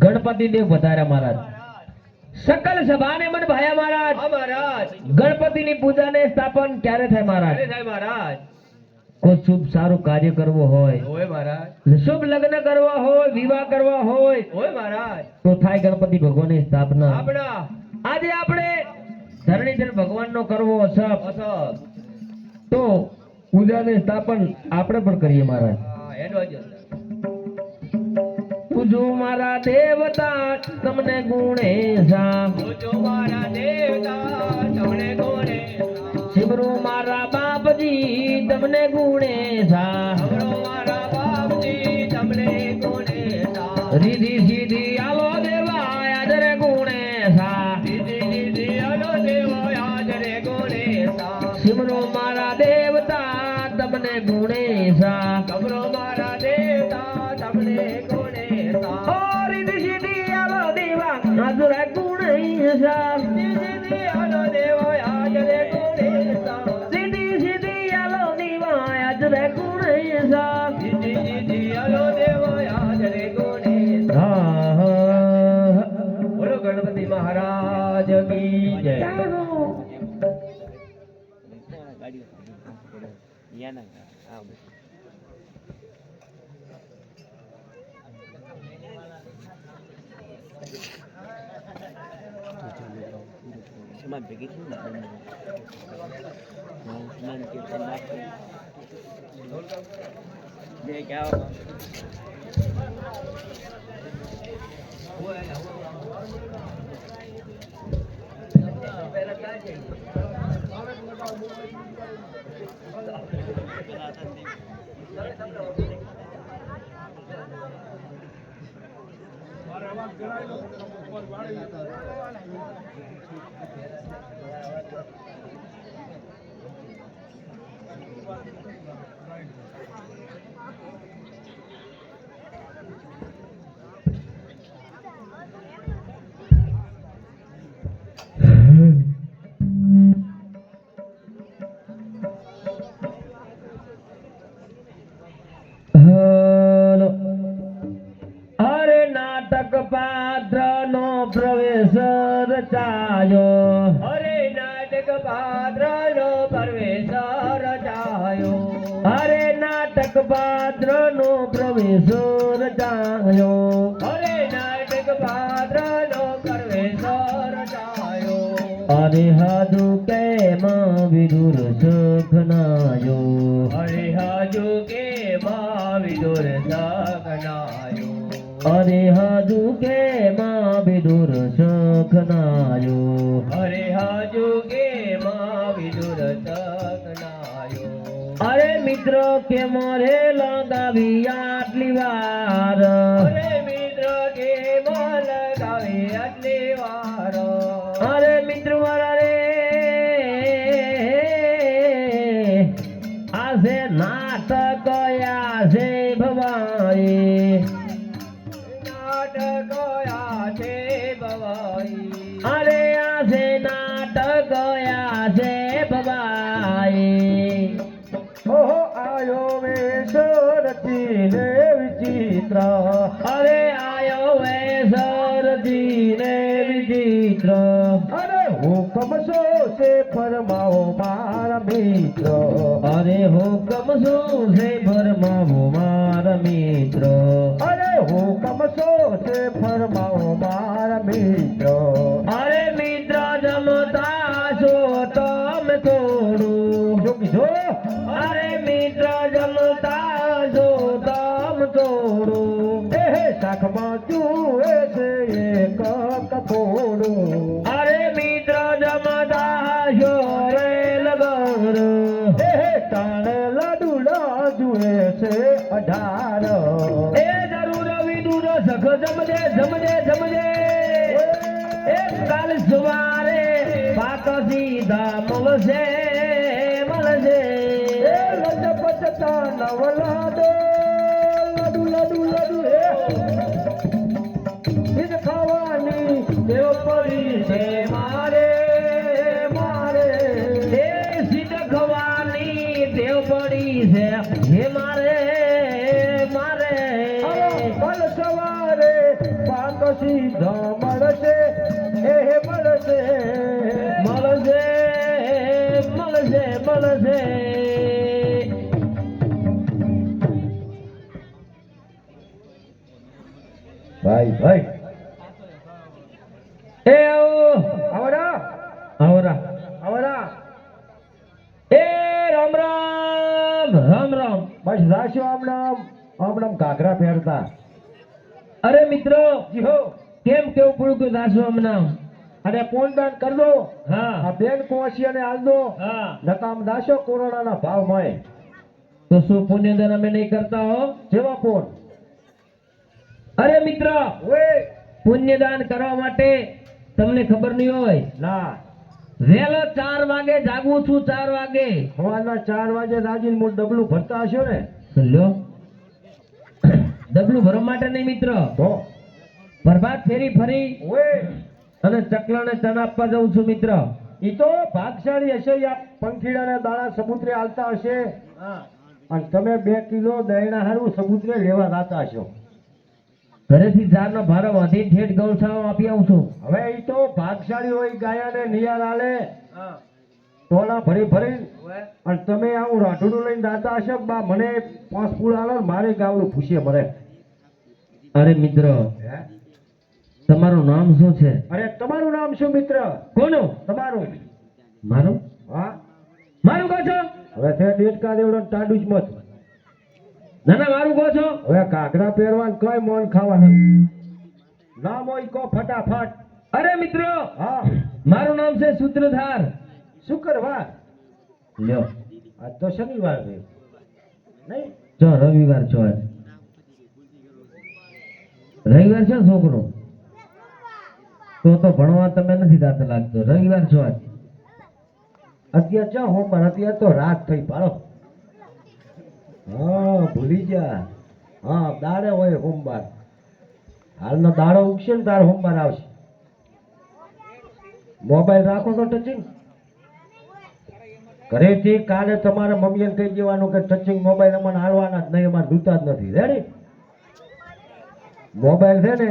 गणपति देव बताया महाराज सकल सभा ने मन भाया महाराज महाराज गणपति ની પૂજા ને સ્થાપન ક્યારે થાય महाराज કોઈ શુભ સારું કાર્ય કરવો હોય महाराज શુભ લગ્ન કરવા હોય વિવાહ કરવા હોય महाराज તો થાય ગણપતિ ભગવાન ની સ્થાપના આજે આપણે ધરણીધર ભગવાન નો કરવો અસપ તો પૂજા ને સ્થાપન આપણે પણ કરીએ महाराज पूजो मारा देवता तमने गुणेशा पूजो मारा देवता तमने गुणेशा सिमरो मारा बाप जी तमने गुणेशा सिमरो मारा बाप जी तमने गुणेशा रिधि सीधी आलो देवा आज रे गुणेशा रिधि सीधी आलो देवा आज रे गुणेशा सिमरो मारा देवता तमने गुणेशा सिमरो मारा देवता तमने बोलो गणपति महाराज की जय। Cuman begitu cuman kita lagi dia jauh पात्र नो प्रवेश रचायो हरे नाटक पात्र नो प्रवेश रचायो हरे नाटक पात्र नो प्रवेश रचायो हरे नाटक पात्र नो प्रवेश रचायो हरे हाजु के मां विदुर सखनायो हरे हाजु के मां विदुर सखनायो हरे हाजू के मां विदुर सखनायो हरे हाजू के मां विदुर सखनायो अरे मित्र के मोरे लगावी आटली वार अरे मित्र के मोर लगावी आटली वार अरे मित्र वारा रे आसे नाटक आसे भवाई अरे आसे नाटक आसे बबाई हो आयो वेशरती ने विचित्र अरे आयो वेशरती ने विचित्र अरे हुक्म सो से फरमाओ मारा मित्र अरे हुक्म सो से फरमाओ मारा मित्र अरे हुक्म सो से फरमाओ मारा मित्र अरे मित्र जमता सो तम तोड़ू जो अरे मित्र जमता सो तम तोड़ू शाखमा चूहे से एक कपोड़ू अरे मित्र जमता सो रे लगन ताण लाडूला जुए से 18 सख जमजे जमजे जमजे एक काल सुवारे पाक सीधा मलसे मलसे लजपत દેવતા નવલા દે લાડુ લાડુ લાડુ હે ઈદ ખાવાની દેવ પડી છે મારે મારે એ સિદ્ધ ખવાની દેવ પડી છે હે મારે મારે કાલ સવારે પાક સીધો મળશે હે મળશે મળશે મળશે મળશે ભાઈ ભાઈ એ આવો આવરા આવરા આવરા એ રામ રામ રામ રામ બસ રાશો આમનામ ઘાઘરા પહેરતા અરે મિત્રો જી હો કેમ કેવું પડ્યું કે દાસો હમણાં અને પોનદાન કર દો હા આ બેન કોશી અને હાલ દો હા નકામ દાશો કોરોનાના ભાવ મળે તો શું પુણ્યદાન અમે નહીં કરતા હો જેવા ફોન અરે મિત્ર ઓય પુણ્યદાન કરવા માટે તમને ખબર નહીં હોય ના વહેલો 4 વાગે જાગું છું 4 વાગે સવારના 4 વાગે રાજીન મૂળ ડબલું ભરતા હશો ને લ્યો ડબલું ભરવા માટે નહીં મિત્ર તો પ્રભાત ફેરી ફરી ઓય અને ચકલાને ચણ આપવા જઉં છું મિત્ર ઈ તો ભાગશાળી હશે આ પંખીડાના દાણા સબૂતરે હાલતા હશે અને તમે 2 કિલો દહીણા હારું સબૂતરે લેવા જાતા હશો ઘરેથી ઝાડનો ભારો વધી ઠેઠ ગૌશાળા આપી આવું છું હવે ઈ તો ભાગશાળી હોય ગાયાને નિયાર આલે ટોલા ભરી ભરી અને તમે આવું રાઠોડું લઈને દાતા હશો બા મને 5 ફૂલ આલો ને મારે ગાવડું પૂછે મરે અરે મિત્ર તમારું નામ શું છે અરે તમારું નામ શું મિત્ર કોનું તમારું મારું હા મારું કહો છો હવે તે ડેટકા દેવડો ટાડું જ મત ના ના મારું કહો છો હવે કાકડા પહેરવાનું કઈ મોન ખાવાનું નામ હોય કો ફટાફટ અરે મિત્રો હા મારું નામ છે સૂત્રધાર શુક્રવાર લ્યો આજ તો શનિવાર છે નહીં જો રવિવાર છો આજ. રવિવાર છે છોકરો તો ભણવા તમે નથી દાતા લાગતો રવિવાર છો આજ અત્યારે ચા હો પણ અત્યારે તો રાત થઈ પાડો હા ભૂલી જા હા દાડે હોય સોમવાર હાલનો દાડો ઉગશે ને તાર સોમવાર આવશે મોબાઈલ રાખો તો ટચિંગ ઘરેથી કાલે તમારા મમ્મીને કહી દેવાનું કે ટચિંગ મોબાઈલ અમને હાલવાના જ નહીં અમારે જોતા જ નથી રેડી મોબાઈલ છે ને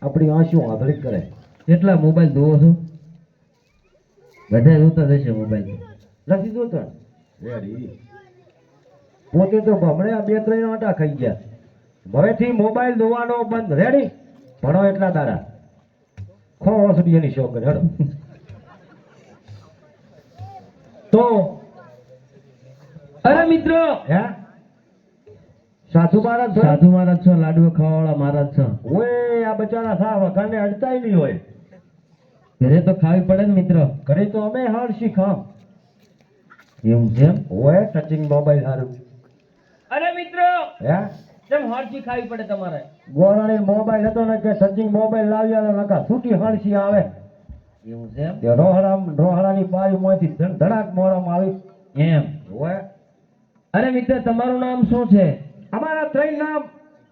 આપણી આંસુ આંધળી કરે કેટલા મોબાઈલ જોવો છો બધા જોતા જશે મોબાઈલ નથી જોતો રેડી પોતે તો હમણે આ 2-3 આટા ખાઈ ગયા હવેથી મોબાઈલ જોવાનો બંધ રેડી ભણો એટલા દાડા ખો ઓસડીની શોખ હેડો તો અરે મિત્રો હે સાધુ મહારાજ સાધુ મહારાજ છો લાડુ ખાવાવાળા મહારાજ છો ઓય આ બચારા સા વખાને અડતાય નહીં હોય ઘરે તો ખાવી પડે ને મિત્ર ઘરે તો અમે હળશી ખામ એવું છે એમ? ઓય ટચિંગ મોબાઈલ સારું અરે મિત્રો હે કેમ હળસી ખાવી પડે તમારે ગોરાણી મોબાઈલ હતો ને કે ટચિંગ મોબાઈલ લાવી આલો નકા છૂટી હળશી આવે એવું છે એમ? તે રોહડાની બાજુમાંથી ધડાક મોરામાં આવી એમ ઓય અરે મિત્ર તમારું નામ શું છે અમારા 3 નામ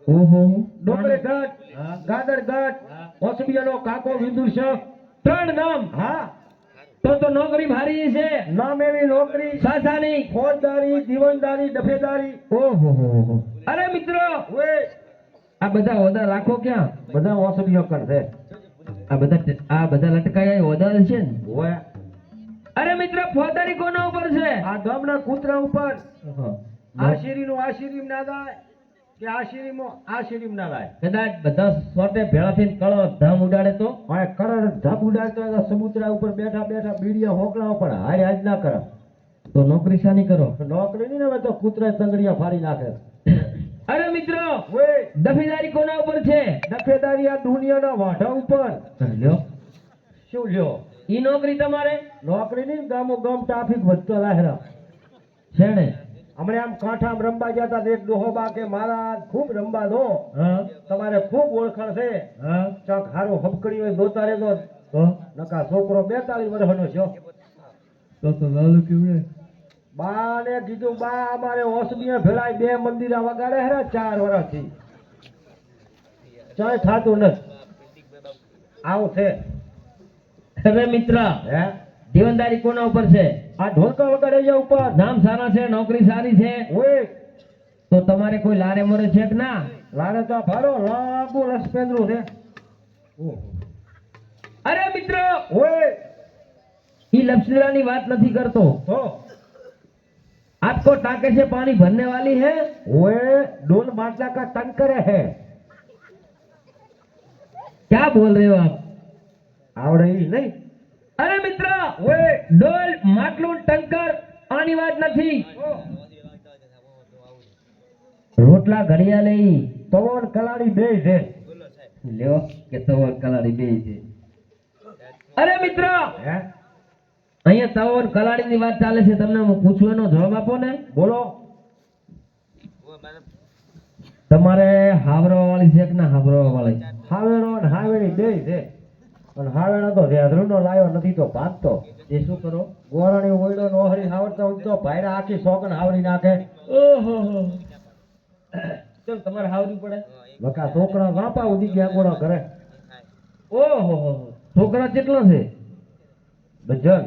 ઓહો ડોકરે ગઢ હા. ગાદર ગઢ ઓસબિયાનો કાકો વિંદુ છે 3 નામ હા તો નોકરી ભારી છે નામ એવી નોકરી સાસાની ફોજદારી દીવાનદારી ડફેદારી ઓહો અરે મિત્રો ઓય આ બધા ઓદા રાખો ક્યાં બધા ઓસબિયો કરશે આ બધા લટકાયા ઓદા છે ને ઓય અરે મિત્ર ફોજદારી કોના ઉપર છે આ ગામના કૂતરા ઉપર ઓહો. આશીરીનું આશીરીમ ના દાય કે આશીરીમ ના દાય કદાચ બધા સોટે ભેળા થઈને કળો ધામ ઉડાડે તો હવે કરણ ધાપ ઉડાડતો હોય તો સમુદ્ર ઉપર બેઠા બેઠા બીડિયા હોકલા પણ હારે હાજ ના કરે તો નોકરી શાની કરો નોકરી નહીં ને હવે તો કૂતરા તંગડિયા ફાડી નાખે અરે મિત્રો ઓય દફેદારી કોના ઉપર છે દફેદારી આ દુનિયાના વાઢા ઉપર લ્યો શું લ્યો ઈ નોકરી તમારે નોકરી નહીં ગામો ગામ ટ્રાફિક વધતો લાહેરા છે ને હમણે આમ કાંઠામ રમવા ગયા તા એક ડોહોબા કે મારા ખૂબ રમવા દો હા તમારે ખૂબ ઓળખાણ છે હા ચાક હારો હબકડી હોય જોતા રહેજો તો નકા છોકરો 42 વર્ષનો છે લાલુ કેવડે બા ને કીધું બા અમારે ઓસબીએ ભેળાય 2 મંદિર વગાડે હે 4 વર્ષથી ચાય થાતું નથી આવું છે અરે મિત્ર હે જીવનદારી કોના ઉપર છે? આ ઢોલકા વગાડે છે ઉપર નામ સારા છે, નોકરી સારી છે, ઓય તો તમારે કોઈ લારે મોરે છે કે ના? લારે તો ભાડો લાંબુ રસપેન્દ્રું છે ઓહો. અરે મિત્ર ઓય ઈ લપસડાની વાત નથી કરતો. તો आपको टाके से पानी भरने वाली है? ओए डोल मारने का टंकर है क्या बोल रहे हो आप? आवड़े ही नहीं अरे मित्र ओए डोल માટલું ટંકર આની વાત નથી. રોટલા ઘડિયાળે ઈ તવન કલાડી બે છે લ્યો કે તવન કલાડી બે છે. અરે મિત્ર હે અહીંયા તવન કલાડીની વાત ચાલે છે, તમને હું પૂછું એનો જવાબ આપો ને. બોલો તમારે હાવરવા વાળી છે કે ના હાવરવા વાળી? હાવેણો અને હાવેણી બે છે અને હાવેણો તો રેધરૂનો લાયો નથી તો ભાગતો એ શું કરો? ગોરાણી ઓયડો નો હરી હાવડતા હોય તો ભાઈડા આખી સોગન હાવડી નાખે ઓહો ચલ તમારે હાવરી પડે. લકા છોકરા વાપા ઉડી ગયા ગોળા કરે ઓહો છોકરા કેટલો છે? ડઝન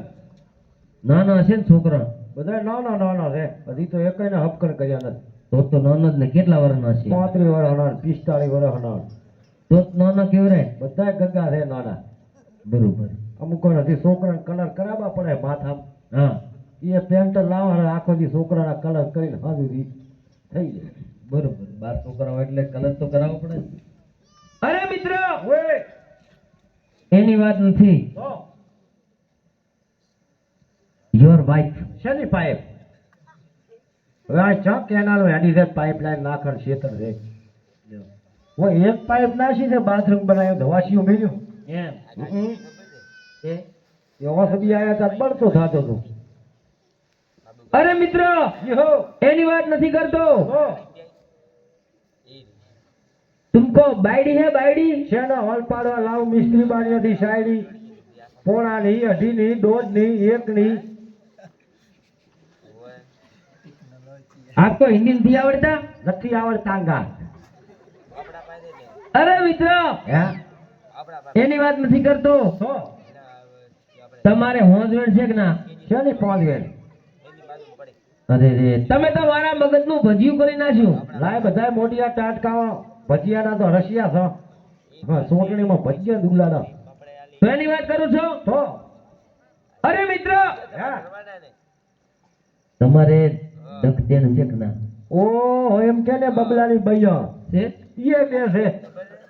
નાના છે ને છોકરા? બધા નાના નાના છે હજી તો એકઈને હપકર કર્યા નથી તો નાના જ ને કેટલા વર્ષના છે? 35 વર્ષ હનાર 45 વર્ષ હનાર તો નાના કેવું રે? બધા ગગા છે નાના બરોબર. અમુક હજી છોકરાને કલર કરાવવા પડે માથામાં હા એ પેન્ટ લાવવા આખો દી છોકરાના કલર કરીને હાજરી થઈ જાય બરોબર. 12 છોકરા એટલે કલર તો કરાવવો પડે. અરે મિત્ર ઓય એની વાત નથી. તો યોર વાઇફ. શેની પાઇપ હવે આ ચા કેનાલ હેડી છે પાઇપલાઇન નાખણ ક્ષેત્ર છે ઓય એક પાઇપ નાખી છે બાથરૂમ બનાવ્યો ધવાસીઓ મેલ્યું એમ એ એ ઓસડી આયા તા બળતો થાતો તો અરે મિત્ર ઈહો એની વાત નથી કરતો. ઓ तुमको बायडी है बायडी? શેના હોલ પાડવા લાવ મિસ્ત્રી બાણીઓથી સાયડી પોણાની અઢીની દોઢની એકની आपको हिंदी नहीं आवड़ता? નથી આવડતાંગા अरे मित्र હે એની વાત નથી કરતો. તો તમારે હોંજવેણ છે કે ના? શેની પોંદવેલ અરે રે તમે તો મારા મગજનું ભજીયું કરી નાખ્યું. લાય બધાય મોટિયા ટાટકા ભજીયાના તો રશિયા છો હા સોટણીમાં ભજીયા દુલાડા તો એની વાત કરું છો? તો અરે મિત્ર હે તમારે દક્ષિણ છે કે ના? ઓ એમ કે ને બબલાની બૈયા છે એ બે છે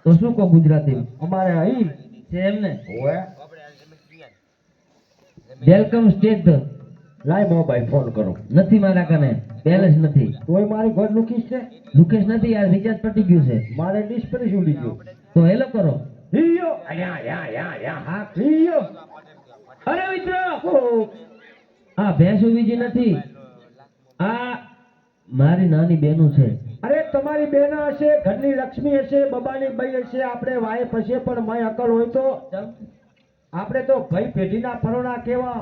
તો શું કહો ગુજરાતી અમારે અહીં છે એમને? ઓએ વેલકમ સ્ટેટ લાય મોબાઈલ ફોન કરો નથી મારા કને, બેલેન્સ નથી. તોય મારી ઘર લુકીશ છે લુકેશ નથી યાર, રિચાર્જ પટી ગયું છે. મારે ડિસ્પ્લે ઉડી ગયું તો હેલો કરો. હિયો યા યા યા યા હા હિયો અરે મિત્ર ઓ આ ભેંસુ બીજી નથી, આ મારી નાની બેનું છે. અરે તમારી બેન હશે ઘરની લક્ષ્મી હશે બબાની બઈ હશે આપણે વાઈફ હશે પણ માય અકલ હોય તો આપણે તો ભાઈ પેઢીના પરોણા કેવા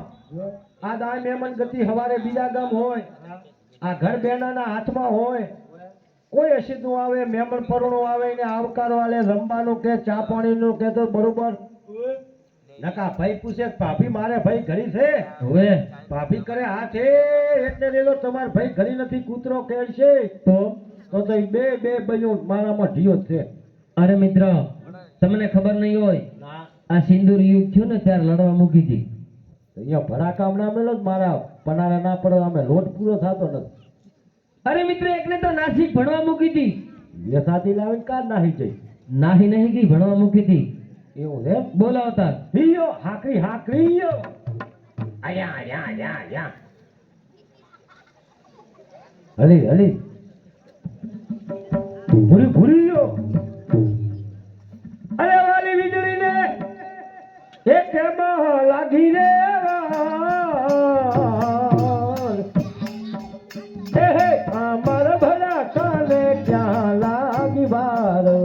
આ દાય મહેમાન ગતિ હવારે બીજા ગામ હોય આ ઘર બેનાના હાથમાં હોય કોઈ અશીદનું આવે મહેમાન પરોણું આવે ને આવકારો આલે રમવાનું કે ચા પાણીનું કે તો બરોબર નકા ભાઈ પૂછે ભાભી મારે ભાઈ ઘરી છે હવે ભાભી કરે હા છે એટલે રેલો તમાર ભાઈ ઘરી નથી કૂતરો કેળ છે તો તો ઈ બે બે બયો મારામાં ઢીયો જ છે અરે મિત્ર તમને ખબર નહીં હોય આ સિંદૂર યુદ્ધ થયું ને ત્યારે લડવા મૂકી હતી. અહીંયા ભડાકા હમણાં મેલો જ મારા પનારા ના પડે અમે લોટ પૂરો થતો નથી અરે મિત્ર એકને તો નાસિક ભણવા મૂકી હતી. એ સાથી લાવીને કાઢ નાખી જઈ નાહી નહીં ગઈ, ભણવા મૂકી હતી. એવું છે બોલાવતા હિયો હાકરી હાકરી હિયો આયા આયા આયા આયા હલી હલી ભૂરી ભૂરી યો અરે વાલી વીજળી ને એક કેમાં લાગી રે વાલ. હે હે અમાર ભલા કાને ક્યાં લાગી બારો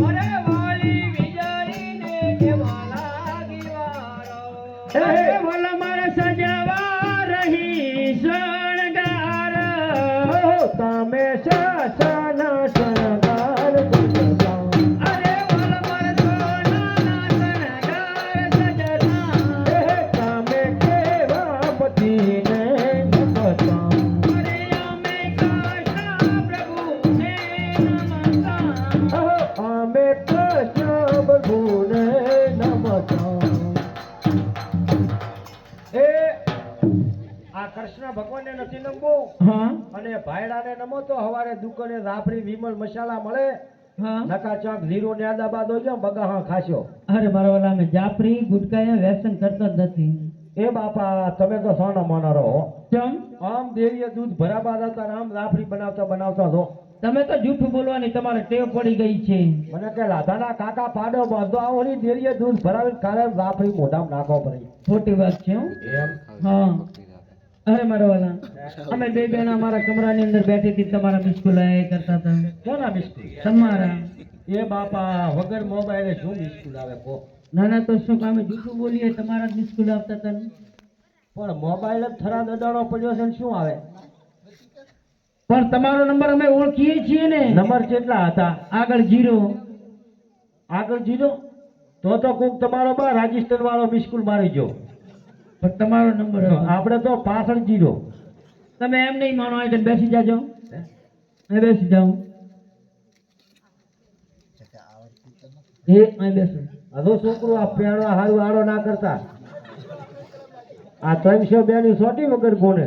અરે વાલી વીજળીને કેવા લાગી વારો. હે હે બોલા મારા સજે શણગાર તમે શાસના શણગાર કરતા. અરે વલમર સોનાના શણગાર સજના તમે કેવા પતિને નમતા. અરે અમે કાશા પ્રભુને નમતા અમે કૃષ્ણ પ્રભુને નમતા. એ આ કૃષ્ણ ભગવાનને નથી નમવું હા અને ભાયડાને નમો તો હવારે દુકાને રાબડી વિમલ મસાલા મળે હા નકા ચાક જીરો ને આદાબાદ હોય છે બગા હા ખાશો. અરે મારા વાલા અમે જાફરી ગુટકા વ્યસન કરતો જ નથી એ બાપા તમે તો સોના મોના રહો. ચમ આમ દેવીએ દૂધ ભરાબા હતા ને આમ રાબડી બનાવતા બનાવતા તો તમે તો જૂઠું બોલવાની તમારે ટેવ પડી ગઈ છે મને કે લાધાના કાકા પાડો બાંધો આવો ની દેવીએ દૂધ ભરાવીને કાલે રાબડી મોઢામાં નાખો પડી. ખોટી વાત છે હો. એમ હા અરે મારા વાલા અમે બે બેન અમારા કમરાની અંદર બેઠી હતી તમારા મિસ્કુલ કરતા હતા કેના મિસ્કુલ? તમારા એ બાપા વગર મોબાઈલે શું મિસ્કુલ આવે કો? નાના તો શું કામે જૂઠું બોલીએ તમારા જ મિસ્કુલ આવતા હતા ને. પણ મોબાઈલ જ થરા દડાણો પડ્યો છે ને શું આવે? પણ તમારો નંબર અમે ઓળખીએ છીએ ને નંબર કેટલા હતા? આગળ 0 આગળ જીરો તો કોક તમારો બા રાજસ્થાન વાળો મિસ્કુલ મારી ગયો. પણ તમારો નંબર હતો. આપણે તો પાછળ જીરો. તમે એમ નહીં માનો અહીં બેસી જાજો અહીં બેસી જાઓ અહીં બેસો હજુ છોકરું આ પેણવા હારું આડો ના કરતા. આ 302 ની સોટી વગર કોને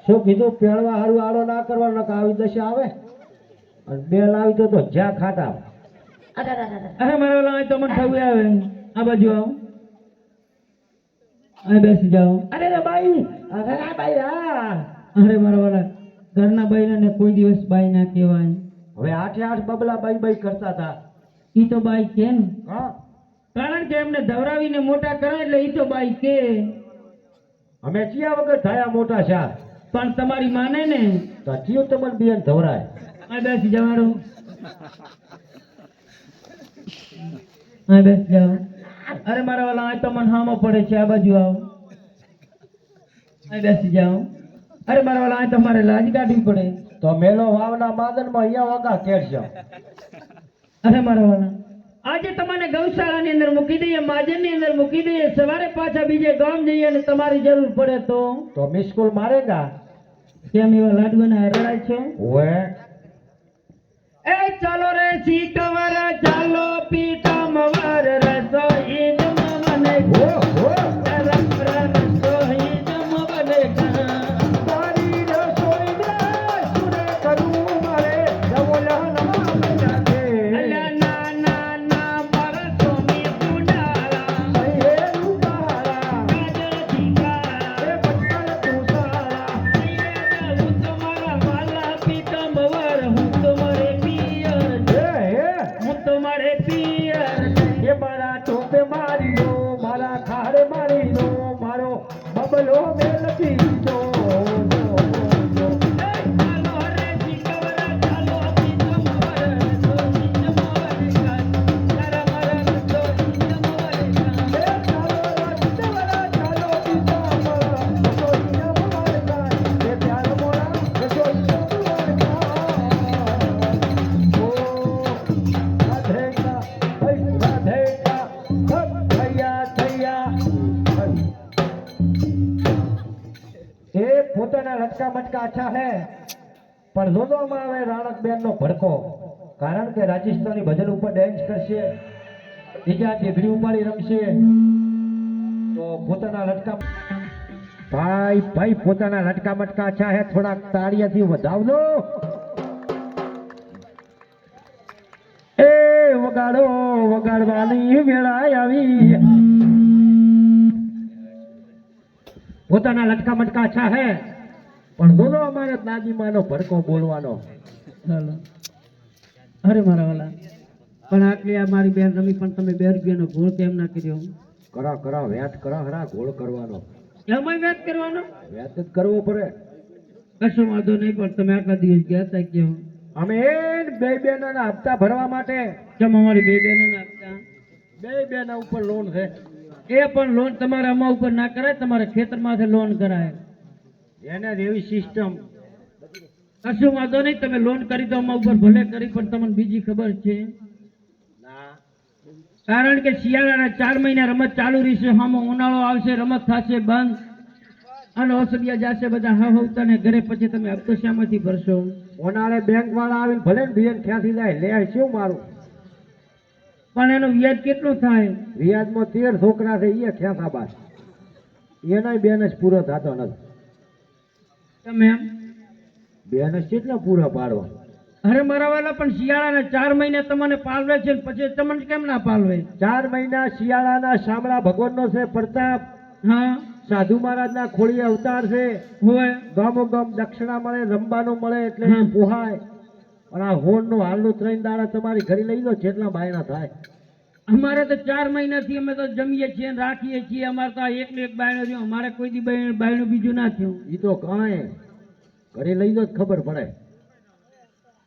શું કીધું? પેણવા હારું આડો ના કરવાનો કે આવી દશા આવે અને બે લાવી તો જ્યાં ખાટા. અરે મારા વાલા અહીં તો મને થવું આવે આ બાજુ આવો અહીં બેસી જાઓ અરે બાઈ અરે બાઈ હા અરે મારા વાલા ઘરના બાઈને કોઈ દિવસ બાઈ ના કહેવાય હવે 8 બબલા બાઈ બાઈ કરતા હતા. ઈ તો બાઈ કે ને હા કારણ કે એમને ધવરાવીને મોટા કરે એટલે ઈ તો બાઈ કે અમે ચિયા વગર થયા મોટા શા પણ તમારી માને ને તો ચિયો તમને બેન ધવરાય. અહીં બેસી જવાનું અહીં બેસી જાઓ અરે મારા વાલા અહીં તો મને હામો પડે છે આ બાજુ આવો અહીં બેસી જાઓ અરે મારા વાલા અહીં તમારે લાજ કાઢવી પડે તો મેલો વાવના માદનમાં અહીંયા વગા કેડશો. અરે મારા વાલા આજે તમને ગૌશાળાની અંદર મૂકી દઈએ માજનની અંદર મૂકી દઈએ સવારે પાછા બીજે ગામ જઈએ અને તમારી જરૂર પડે તો મિસ્કુલ મારેગા કેમ એવા લાડવાના રડાય છો ઓએ એ ચાલો રે શીખવર ચાલો પીતાંબર રસોઈ જમવાને ઓ ઓ રમ રમ રસોઈ જમવાને તારી રસોઈ ને સુરે કરું મારે જવલા નમા જાતે અલા ના ના ના મારા સ્વામી બુડાળા હે ઉતારા કાજળ શીખા એ પત્તર તુસારા હું તમારા વાલા પીતાંબર હું તમારે પિયર હે હું તમારે પિયર એ મારા ટોપે મારી દો મારા ખાડે મારી દો મારો બબલો મેલતી દો ચાલો રે શીખવર ચાલો પીતાંબર રસોઈ જમવાને રમ રમ રસોઈ જમવાને પોતાના લટકા મટકા અચ્છા હે પણ જોવામાં આવે રાણકબેન નો ભડકો કારણ કે રાજસ્થાની ભજન ઉપર ડાન્સ કરશે બીજા ઢેગડી ઉપાડી રમશે તો પોતાના લટકા ભાઈ ભાઈ પોતાના લટકા મટકા અચ્છા હે થોડાક તાળીયાથી વધાવજો એ વગાડો વગાડવાની વેળા આવી પોતાના લટકા મટકા અચ્છા હે પણ દોનો અમારે દાદીમાનો ભડકો બોલવાનો ચાલો અરે મારા વાલા પણ આટલી આ મારી બેન રમી પણ તમે 2 રૂપિયાનો ગોળ કેમ ના કર્યો કરો કરો વ્યાત કરો હરા ગોળ કરવાનો એમાં વાત કરવાનો વ્યાત જ કરવો પડે કશો વાંધો નહીં પણ તમે આટલા દિવસ ગયા હતા કેમ અમે બે બેના હપ્તા ભરવા માટે કેમ અમારી 2 બહેનો આપતા બે બેના ઉપર લોન છે એ પણ લોન તમારે અમા ઉપર ના કરાય તમારે ખેતરમાંથી લોન કરાય એને જ એવી સિસ્ટમ. કશું વાંધો નહીં, તમે લોન કરી તો અમારા ઉપર ભલે કરી, પણ તમને બીજી ખબર છે? કારણ કે શિયાળાના 4 મહિના રમત ચાલુ રહેશે, હામાં ઉનાળો આવશે, રમત થશે બંધ, અને ઓસડિયા જશે બધા હવતા ને ઘરે, પછી તમે હપ્તો શામાંથી ભરશો? ઉનાળે બેંક વાળા આવીને ભલે ને બિયન ક્યાંથી જાય લે શું મારું. પણ એનું વ્યાજ કેટલું થાય? રિયાદમાં 13 છોકરા છે એ ખ્યાસા બાદ એનાય બેનસ પૂરો થતો નથી. તમે એમ? બેનસ કેટલા પૂરા પાડવા? અરે મારા વાલા, પણ શિયાળાના 4 મહિના તમને પાલવે છે ને પછી તમને કેમ ના પાલવે? 4 મહિના શિયાળાના શામળા ભગવાનનો છે પ્રતાપ. હા, સાધુ મહારાજના ખોળીએ અવતાર છે. હોય. ગામો ગામ દક્ષિણા મળે, રમવાનું મળે એટલે હમ. પોહાય. અને આ હોનનું હાલનું 3 દાડા તમારી ઘરે લઈ દો જેટલા બાયણા થાય. અમારે તો 4 મહિનાથી અમે તો જમીએ છીએ ને રાખીએ છીએ. અમારે તો આ એકલું એક બાયણું થયું, અમારે કોઈ દી બાયણું બીજું ના થયું. ઈ તો કાંઈ ઘરે લઈ દો જ ખબર પડે.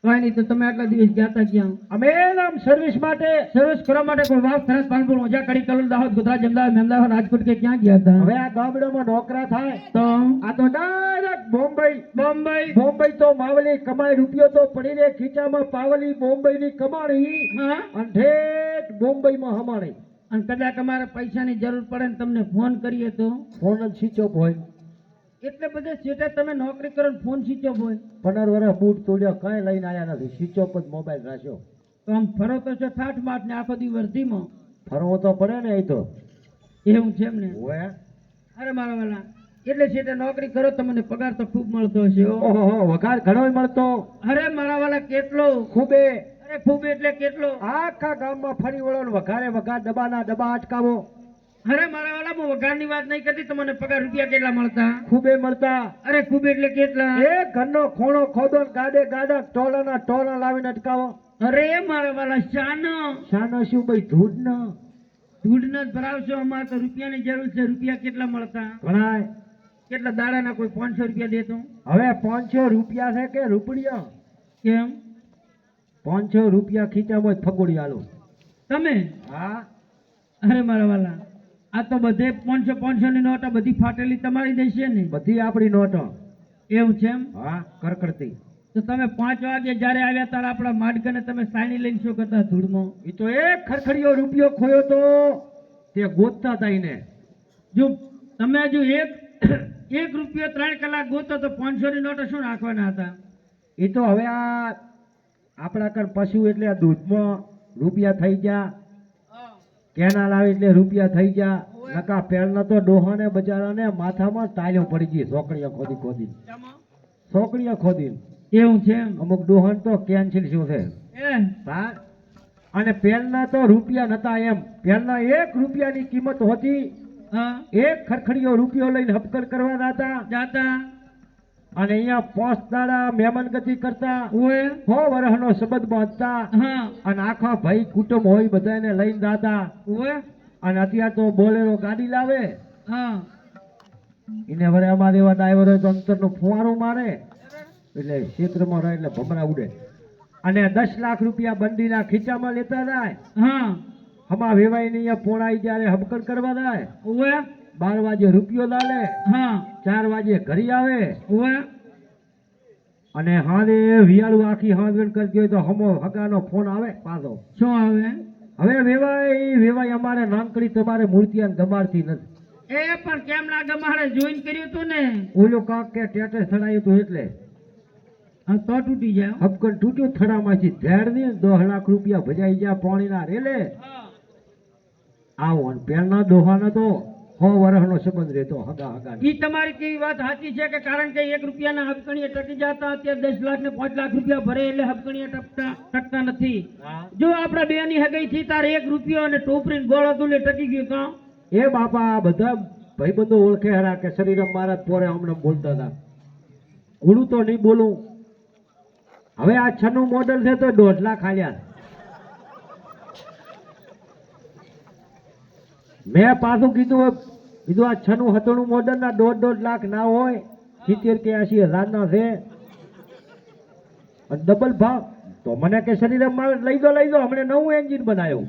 કઈ નહીં, તો તમે આટલા દિવસ ગયા તા ક્યાં? અમે આમ સર્વિસ માટે સર્વિસ કરવા માટે કોઈ વાવ, સરસ, પાલનપુર, મોજા, કડી, કલોલ, દાહોદ, ગોધરા, અમદાવાદ, અમદાવાદ, રાજકોટ કે ક્યાં ગયા હતા? હવે આ ગામડામાં નોકરા થાય તો આ તો ડાયરેક્ટ બોમ્બઈ. બોમ્બઈ. બોમ્બઈ તો માવલી કમાઈ, રૂપિયો તો પડી રે ખીચામાં. પાવલી બોમ્બઈ ની કમાણી હા, અને ઠેઠ બોમ્બઈ માં હમાણી. અને કદાચ અમારે પૈસાની જરૂર પડે ને તમને ફોન કરીએ તો? ફોન જ સ્વિચ ઓફ હોય. એટલે બધે સેટા તમે નોકરી કરો ને ફોન સ્વિચ ઓફ હોય. 15 વર્ષ બૂટ તોડ્યો, કઈ લઈને આયા નથી. સ્વિચ ઓફ જ મોબાઈલ રાખ્યો. તો આમ ફરો તો છો ઠાઠ માઠ ને આખો દી વર્ધીમાં. ફરવો તો પડે ને. એ તો એવું છે એમ ને? હોય. અરે મારા વાલા, એટલે સેટા નોકરી કરો તમને પગાર તો ખૂબ મળતો હશે હો. ઓહો, વઘાર ઘણો મળતો. અરે મારા વાલા, કેટલો? ખૂબે. અરે ખૂબ એટલે કેટલો? આખા ગામમાં ફરી વળો ને વઘારે વઘાર, ડબ્બાના ડબ્બા અટકાવો. અરે મારા વાલા, હું વઘારની વાત નહીં કરતી, તમને પગાર રૂપિયા કેટલા મળતા? ખૂબે મળતા. અરે ખૂબ એટલે કેટલા? એક ઘરનો ખૂણો ખોદો ને ગાડે ગાડા ટોલાના ટોલા લાવીને અટકાવો. અરે મારા વાલા, શાનો? શાનો શું ભાઈ? ધૂળ ન ધૂળના જ ભરાવશો. અમારે તો રૂપિયાની જરૂર છે. રૂપિયા કેટલા મળતા? ઘણાય. કેટલા દાડાના? કોઈ 500 રૂપિયા દેતો? હવે 500 રૂપિયા છે કે રૂપિયા? કેમ? 500 રૂપિયા ખીચામાં જ ફગોડી આલો. તમે? હા. અરે મારા વાલા, આ તો બધે 500 ની નોટ બધી ફાટેલી તમારી દેશે ને? બધી આપણી નોટો. એવું છે એમ? હા, કરકડતી. તો તમે 5 વાગે જ્યારે આવ્યા ત્યારે આપણા માડકને તમે સાયણી લઈને શું કરતા ધૂળમાં? એ તો એક ખરખડીયો રૂપિયો ખોયો તો તે ગોતતા હતા એને. જો તમે જો એક રૂપિયો 3 કલાક ગોતો તો 500 ની નોટો શું નાખવાના હતા? એ તો હવે આ આપણા કર પશુ એટલે આ દૂધમાં રૂપિયા થઈ ગયા. કેનાલ આવે એટલે રૂપિયા થઈ ગયા. નકા પહેલા તો ડોહાને બચારાને માથામાં તાળીઓ પડી ગઈ. સોકડીઓ ખોદી ખોદી સોકડીઓ ખોદી. એવું છે એમ? અમુક ડોહાન તો કેન્સલ શું છે. હા. અને પહેલા તો રૂપિયા નતા એમ. પહેલા 1 રૂપિયાની કિંમત હોતી. હા, એક ખરખડીયો રૂપિયો લઈને હપકડ કરવા જાતા. અને અહીંયા 5 દાડા મહેમાનગતિ કરતા. ઓય. 100 વર્ષનો સંબંધ બાંધતા. હા. અને આખા ભાઈ કુટુંબ હોય બધાને લઈને જાતા. ઓય. અને અત્યારે તો બોલેરો ગાડી લાવે. હા. એને વરે અમારે એવા ડ્રાઈવર હોય તો અંતરનું ફુવારું મારે એટલે ક્ષેત્રમાં રહે એટલે ભમરા ઉડે. અને 10 લાખ રૂપિયા બંદીના ખીચામાં લેતા જાય. હા. હમા વેવાઈ ને અહીંયા પોણાઈ જ્યારે હબકડ કરવા જાય. ઓય. 12 વાગે રૂપિયો લાલે. હા. 4 વાગે ઘરે આવે. ઓય. અને હારે વિયાળું આખી હાંજણ કરતી હોય તો હમો હગાનો ફોન આવે પાછો. શું આવે? હવે વેવાઈ અમારે નાનકડી તમારે મૂર્તિયાને ગમાડતી નથી. એ પણ કેમ ના ગમાડે? જોઈન કર્યું તું ને? ઓલો કાક કે ટેટે સડાયું હતું એટલે હા, તો તૂટી જાય. હબકડ તૂટ્યું થડામાંથી. ધેડ ની 10 લાખ રૂપિયા ભજાઈ ગયા પાણીના રેલે. આવો. અને પહેલા દોહાનો તો 100 વર્ષનો સંબંધ રહેતો હગા. ઈ તમારી કેવી વાત સાચી છે કે કારણ કે 1 રૂપિયાના હબકણીએ ટકી જતા, અત્યારે 10 લાખ ને 5 લાખ રૂપિયા ભરે એટલે હબકણીએ ટકતા નથી. જો આપણા બે ની હગાઈ થી તારે 1 રૂપિયો અને ટોપરી ગોળો તુલે ટકી ગયું કાં? એ બાપા બધા ભાઈબંધો ઓળખે હરા કે શરીરમ મહારાજ પોરે હમણાં બોલતા હતા. ઘોડું તો નહીં બોલું. હવે આ 6 નું મોડલ છે તો 1.5 લાખ આલ્યા. મેં પાછું કીધું આ 6 નું 7 નું મોડલ ના 1.5 લાખ ના હોય. 70 કે 80 હજાર ના છે. ડબલ ભાવ તો મને કે શરીરમ મહારાજ લઈ દો હમણાં નવું એન્જિન બનાવ્યું.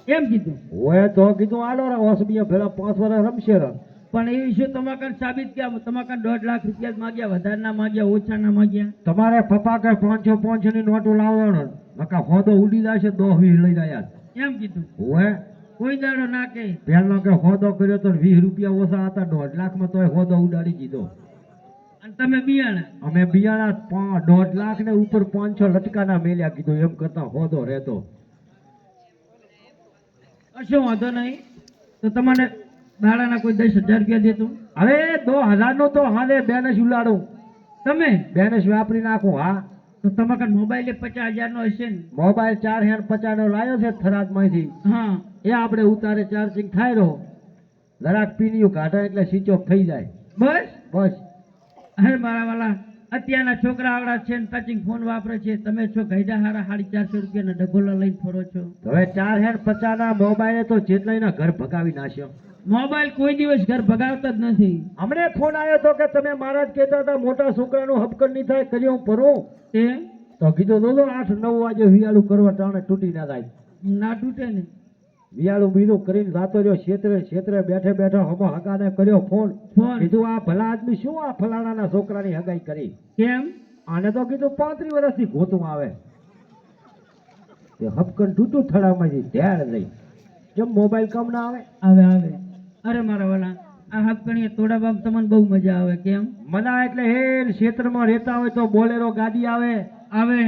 એમ કીધું? હોય તો કીધું આલો રે ઓસબીયા ભેળા 5 વર્ષ રમશે રે. પણ એ શું તમારા કાન સાબિત કે તમારા કાન 1.5 લાખ રૂપિયા જ માગ્યા, વધારે ના માગ્યા, ઓછા ના માગ્યા? તમારે પપ્પા કે 500 ની નોટો લાવવાનો નકા હોદો ઉડી જાય છે 10-20 લઈ જાય એમ કીધું? ઓએ કોઈ દાડો ના કે. પહેલો કે હોદો કર્યો તો 20 રૂપિયા ઓછા હતા 1.5 લાખમાં તોય હોદો ઉડાડી દીધો. અને તમે બિયાણા અમે બિયાણા 1.5 લાખ ને ઉપર 500 લટકાના મેલ્યા કીધું એમ કરતા હોદો રહેતો. કશો વાંધો નહીં. તો તમને ભાડાના કોઈ 10,000 રૂપિયા દેતું? હવે 2000 નો તો હાલે બેનેશ ઉલાડું, તમે બેનેશ વાપરી નાખું. હા તો તમારા કાન મોબાઈલ 50,000 નો હશે ને? મોબાઈલ 450 નો લાયો છે થરાદ માંથી. હા એ આપણે ઉતારે ચાર્જિંગ થાય રહ્યો જરાક પીનીયું કાઢે એટલે સ્વિચ ઓફ થઈ જાય. બસ. બસ અરે મારા વાલા, અત્યારના છોકરા આવડા છે ને ટચિંગ ફોન વાપરે છે, તમે છો ગઈડા હારા 450 રૂપિયાના ડગોલા લઈને ફરો છો. હવે 450 ના મોબાઈલે તો જેટલાયના ઘર ભગાવી નાખ્યો. મોબાઈલ કોઈ દિવસ ઘર ભગાવતા જ નથી. હમણે ફોન આવ્યો તો કે તમે મારા જ કહેતા હતા મોટા છોકરાનું હબકર નહીં થાય કર્યો હું ભરું તે તો કીધું દોદો 8-9 વાગે વિયાળું કરવા ટાણે તૂટી ના જાય. ના તૂટે ને. વિયાળું બીજું કરીને જાતો રહ્યો ક્ષેત્રે બેઠે બેઠો હમો હગાને કર્યો ફોન. કીધું આ ભલા આદમી શું આ ફલાણાના છોકરાની હગાઈ કરી? કેમ? આને તો કીધું 35 વર્ષથી ગોતું આવે તે હબકન તૂટું થડામાંથી ધ્યાન લઈ જેમ મોબાઈલ કમ ના આવે. આવે આવે. અરે મારા વાલા, આ હપકણીએ તોડાવામાં તમને બહુ મજા આવે. કેમ? મના એટલે હે ક્ષેત્રમાં રહેતા હોય તો બોલેરો ગાડી આવે આવે.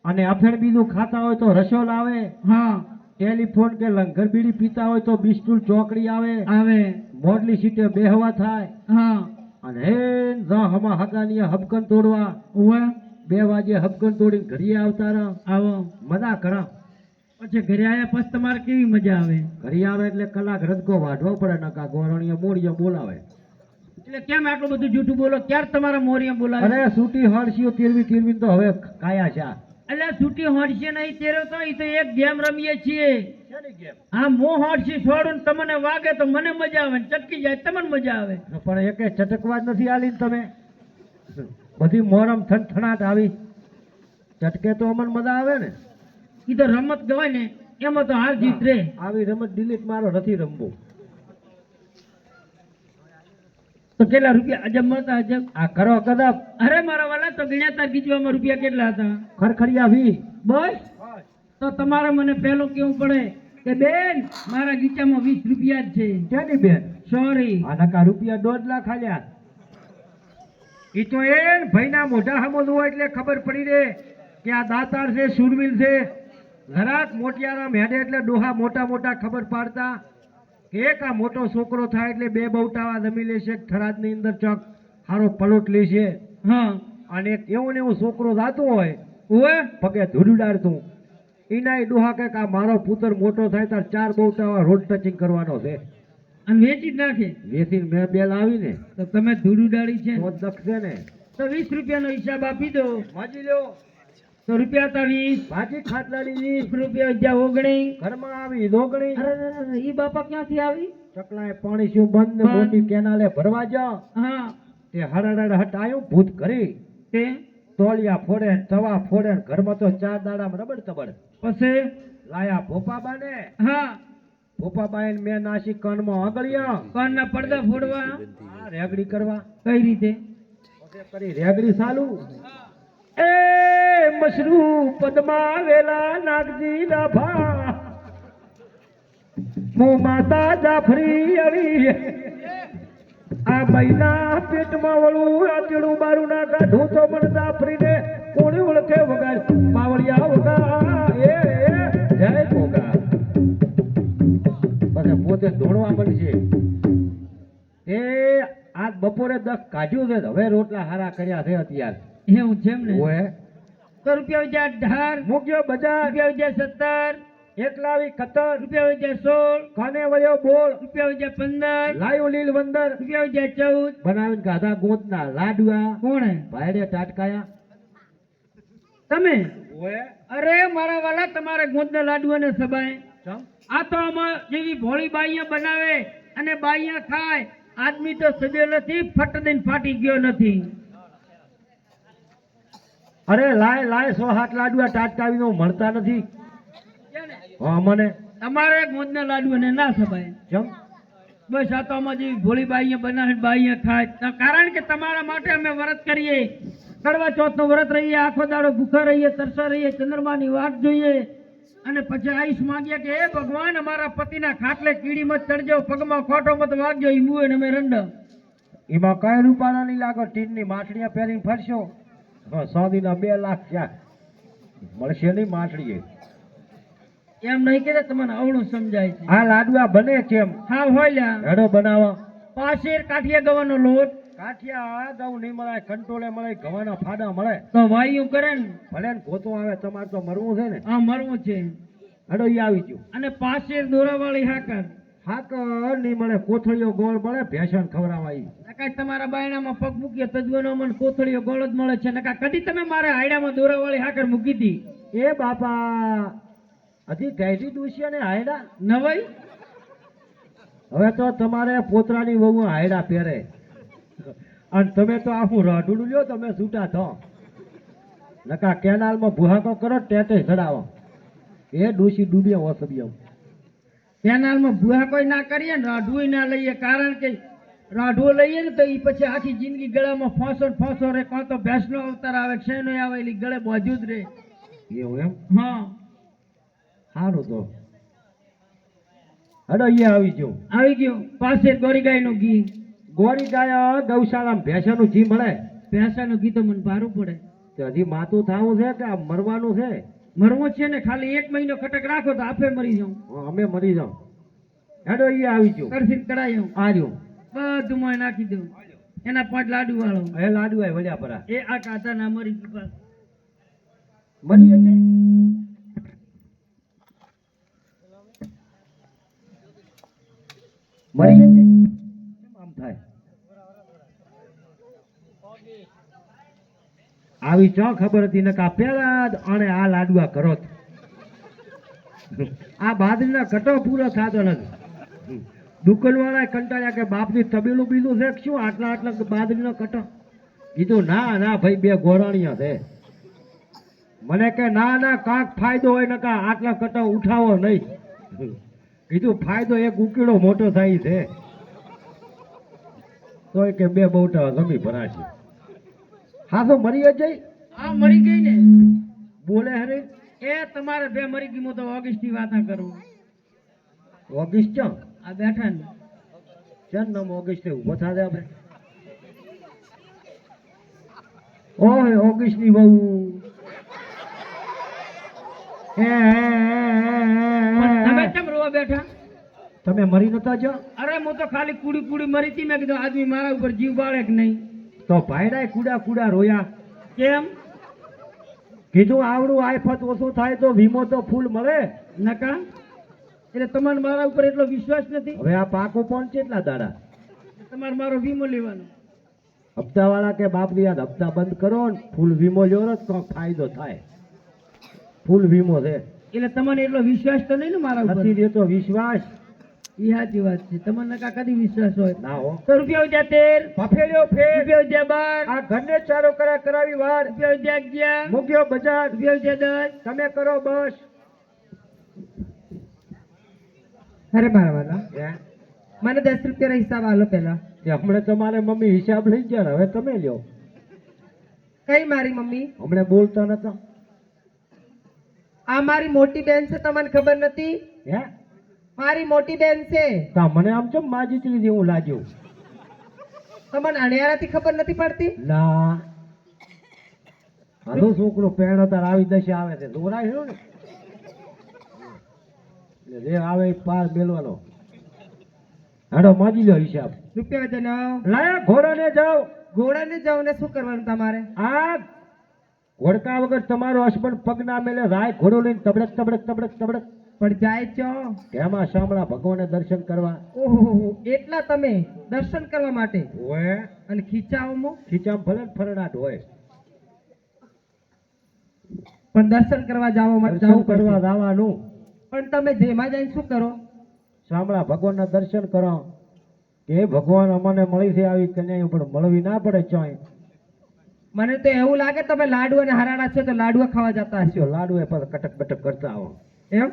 અને અફેણ બીજું ખાતા હોય તો રસોલ આવે. હા ટેલિફોન કે લંગર બીડી પીતા હોય તો બિસ્ટુલ ચોકડી આવે. આવે. મોડલી સીટે બેહવા થાય. હા અને હે હમા હગાની હબકન તોડવા ઉવા 2 વાગે હબકન તોડીને ઘરે આવતા રહા. આવો. મજા કરા. પછી ઘરે આવ્યા પછી તમારે કેવી મજા આવે? ઘરે આવે એટલે કલાક રદકો વાઢવો પડે નકા ગોરણીએ મોડીએ બોલાવે. એટલે કેમ આટલું બધું જૂઠું બોલો? ક્યારે તમારા મોરિયા બોલાવે? અરે સૂટી હળસીઓ તીરવી તો હવે કાયા છે. એટલે છૂટી હોડશે નહીં તેરો તો ઈ તો એક ગેમ રમીએ છીએ. હા મો હોડશે છોડું ને તમને વાગે તો મને મજા આવે, ને ચટકી જાય તમને મજા આવે. પણ એકે ચટકવા જ નથી આલી ને તમે. બધી મોરમ થનથણાટ આવી ચટકે તો અમન મજા આવે ને. ઈ તો રમત ગવાય ને એમાં તો હાર જીત રે. આવી રમત ડિલીટ મારો નથી રમવું. તો કેટલા રૂપિયા અજબ મળતા? અજબ આ કરો કદબ. અરે મારા વાલા, તો ગણ્યા તા ગીચવામાં રૂપિયા કેટલા હતા? ખરખડિયા 20. બસ. તો તમારે મને પહેલું કેવું પડે કે બેન મારા ગીચામાં 20 રૂપિયા જ છે. ક્યાંની બેન? સોરી. આ નકા રૂપિયા 1.5 લાખ આલ્યા. ઈ તો એન ભાઈના મોઢા સામો હોય એટલે ખબર પડી રે કે આ દાતાર છે, સુરવીર છે. જરાક મોટિયારામ હેડે એટલે ડોહા મોટા મોટા ખબર પાડતા એક આ મોટો છોકરો થાય એટલે 2 બહુટાવા જમી લેશે થરાદની અંદર ચોક હારો પલોટ લેશે. હા. અને એવું ને એવું છોકરો જાતું હોય ઓએ પગે ધૂળડાડતું ઈનાય ડોહા કે આ મારો પુત્ર મોટો થાય તાર 4 બહુટાવા રોડ ટચિંગ કરવાનો છે. અને વેચી જ નાખે. વેચીને મેં બે લાવીને તો તમે ધૂળ ઉડાડી છે તો દખશે ને. તો 20 રૂપિયાનો હિસાબ આપી દો. માજી લ્યો. તો રૂપિયા હતા 20. ભાજી ખાટલાડી 20 રૂપિયા જ્યાં 19. ઘરમાં આવી રોગણી. અરે ઈ બાપા ક્યાંથી આવી? ચકલાએ પાણી શું બંધ ને મોટી કેનાલે ભરવા જા હા. તે હરાડા હટાયું ભૂત કરી તે તોલિયા ફોડે ને તવા ફોડે ને ઘરમાં તો 4 દાડામાં રબડ તબડ. પછી લાયા ભોપાબાને. હા. ભોપાબાએ મેં નાસી કાનમાં આગળ્યા કાનના પડદા ફોડવા. આ રેગડી કરવા. કઈ રીતે? પછી કરી રેગડી ચાલુ. એ મશરૂ પદમાં વેલા નાગજી લાભા મો માતા જાફરી આવી આ મહિના પેટમાં વળું આચડું બારું ના કાઢું તો મન જાફરીને કોણી ઓળખે વગાડ પાવળિયા વગા એ જય ભોગા. પછી પોતે ધોણવા બનશે. એ આજ બપોરે 10 કાઢ્યું છે હવે રોટલા હારા કર્યા છે અત્યારે. એવું છે એમ ને? ઓએ તો રૂપિયા વિચાર 18. મૂક્યો બજાર. રૂપિયા વિચાર 17. એકલાવી કતર. રૂપિયા વિચાર 16. કાને વળ્યો બોલ. રૂપિયા વિચાર 15. લાયો લીલ વંદર. રૂપિયા વિચાર 14. બનાવીને ગાધા ગોતના લાડવા. કોણે? ભાઈડે ટાટકાયા. તમે? ઓએ અરે મારા વાલા, તમારે ગોંદના લાડવાને સબાય. ચમ આ તો આમાં જેવી ભોળી બાઈયા બનાવે અને બાઈયા ખાય. આદમી તો સજ્યો નથી, ફટ દઈને ફાટી ગયો નથી. અરે લાય 100 લાડવા ટાટકાવીનો મળતા નથી. હા મને તમારે ગોંદના લાડવાને ના સબાય. ચમ બસ આ તો આમાં જે ભોળીબાઈ અહીંયા બનાવે બાઈ અહીંયા ખાય તો કારણ કે તમારા માટે અમે વ્રત કરીએ કડવા ચોથનું વ્રત રહીએ આખો દાડો ભૂખા રહીએ તરસા રહીએ ચંદ્રમાની વાટ જોઈએ અને પછી આયુષ માંગીએ કે હે ભગવાન અમારા પતિના ખાટલે કીડી મત ચડજો પગમાં ખોટો મત વાગજો ઈ મુએ ને અમે રંડ એમાં કઈ રૂપાના નહીં લાગો ટીનની માછડીયા પહેરીને ફરશો 100 દીના 2 લાખ ક્યાં મળશે નહીં માછડીએ એમ નહીં કે તમને અવળું સમજાય છે આ લાડવા બને કેમ હા હોય લ્યા હેડો બનાવો પાછેર કાઠિયા ગવાનો લોટ કાઠિયા ઘઉં નહીં મળે કંટોળે મળે ઘવાના ફાડા મળે તો વાયુ કરે ને ભલે ને ગોતું આવે તમારે તો મરવું છે ને આ મરવું છે હેડો ઈ આવી ગયું અને પાછેર દોરાવાળી હાકર હાકર નહીં મળે કોથળીઓ ગોળ મળે ભેંસણ ખવડાવાય નકા તમારા બાયણામાં પગ મૂકીએ તજવાનો મને કોથળીઓ ગોળ જ મળે છે નકા કદી તમે મારા હાયડામાં દોરાવાળી હાકર મૂકી હતી એ બાપા હજી ગાયડી દુશિયા ને હાયડા નવાઈ હવે તો તમારે પોતરાની વહુ હાયડા પહેરે અને તમે તો આખું રાઢુડું લ્યો તમે છૂટા થો નકા કેનાલમાં ભૂહાકો કરો ટેટે ચડાવો એ ડોશી ડૂબ્યા ઓસબ્યો કેનાલમાં ભૂહા કોઈ ના કરીએ ને રાઢું ના લઈએ કારણ કે રાઢું લઈએ ને તો એ પછી આખી જિંદગી ગળામાં ફોસો રે કાં તો ભેંસનો અવતાર આવે શેનો આવે એટલે ગળે બાજુ જ રે એવું એમ હા સારું તો હડો અહીંયા આવી ગયું આવી ગયું પાસે ગોરી ગાયનું ઘી ગોરી ગાય ગૌશાળામાં ભેંસાનું ઘી મળે ભેંસાનું ઘી તો મને ભારું પડે તો હજી માથું થાવું છે કે આ મરવાનું છે મરવું છે ને ખાલી 1 મહિનો ખટક રાખો તો આપે મરી જાઉં અમે મરી જાઉં હેડો અહીંયા આવી ગયું કરસીને કરાયું આ રહ્યું બધું મોય નાખી દઉં એના 5 લાડુ વાળો એ લાડુ આય વળ્યા પરા એ આ કાતા ના મરી ગયું મરી જશે મરી જશે કેમ આમ થાય આવી ચો ખબર હતી નકા પેલા જ આણે આ લાડવા કરો આ બાદરીના કટો પૂરો થતો નથી દુકાનવાળા કંટાળ્યા કે બાપની તબેલું બીલું છે કે શું આટલા બાદરીનો કટો કીધું ના ના ભાઈ 2 ગોરાણીયા છે મને કે ના ના કાંક ફાયદો હોય નકા આટલા કટો ઉઠાવો નહીં કીધું ફાયદો એક ઉકેડો મોટો થાય છે તોય કે 2 બહુટા જમી ભરાશે હા તો મરી જ જઈ આ મરી ગઈ ને બોલે હરે એ તમારે 2 મરી ગઈ હું તો ઓગસ્ટ ની વાતા કરું ઓગસ્ટ ચો આ બેઠા ને ચાર નામ ઓગસ્ટ ઉભો થાય આપણે ઓય ઓગસ્ટ ની બહુ તમે કેમ રોવા બેઠા તમે મરી નતા જો અરે હું તો ખાલી કુડી મરી હતી મેં કીધું આદમી મારા ઉપર જીવ બાળે કે નહીં તો ભાઈડાએ કુડા રોયા કેમ કીધું આવડું આફત ઓછું થાય તો વીમો તો ફૂલ મળે નકા એટલે તમારે મારા ઉપર એટલો વિશ્વાસ નથી હવે આ પાકો પણ કેટલા દાડા તમારે મારો વીમો લેવાનો હપ્તા વાળા કે બાપની યાદ હપ્તા બંધ કરો ને ફૂલ વીમો લ્યો ને તો ફાયદો થાય ફૂલ વીમો છે એટલે તમને એટલો વિશ્વાસ તો નહીં ને મારા ઉપર નથી રહેતો વિશ્વાસ એ સાચી વાત છે તમને નકા કદી વિશ્વાસ હોય ના હો તો રૂપિયા ઉદ્યા 13 ફફેલ્યો ફેર રૂપિયા ઉદ્યા 12 આ ઘરને ચારો કરાવી વાર રૂપિયા ઉદ્યા 11 મૂક્યો બજાર રૂપિયા ઉદ્યા 10 તમે કરો બસ અરે મારા વાલા હે? મને 10 રૂપિયા હિસાબ આલો પેલા તે હમણાં તમારે મમ્મી હિસાબ લઈ ગયા ને, હવે તમે લ્યો. કઈ મારી મમ્મી? હમણાં બોલતા નતા. આ મારી મોટી બેન છે, તમને ખબર નથી? હે મારી મોટી બેન છે. તા મને આમ ચમ માજી ચીલી જેવું લાગ્યું. તમને અણિયારાથી ખબર નથી પડતી? ના હાલો છોકરો પેણો તાર આવી દશા આવે છે, દોરાય ને જે આવે એ પાર મેલવાનો. હાડો માજી લો હિસાબ. રૂપિયા જણાવો. લાયા ઘોડાને જાઓ. ઘોડાને જાવ ને શું કરવાનું તમારે? આ ઘોડકા વગર તમારો હસબન્ડ પગ ના મેલે રાય ઘોડો લઈને તબડક તબડક તબડક તબડક પણ જાય છો એમાં શામળા ભગવાને દર્શન કરવા. ઓહો, એટલા તમે દર્શન કરવા માટે? હોય અને ખીચાઓમાં ખીચામ ભલે ને ફરડાટ હોય, પણ દર્શન કરવા જવા માટે દર્શન જવું કરવા પડશે. જવાનું. પણ તમે જેમાં જઈને શું કરો? શામળા ભગવાનના દર્શન કરો કે હે ભગવાન અમને મળી છે આવી કન્યા પણ મળવી ના પડે ચોય. મને તો એવું લાગે તમે લાડુ અને હરાડા છો તો લાડુઆ ખાવા જતા હશો. લાડુ એ પર કટક બટક કરતા આવો. એમ?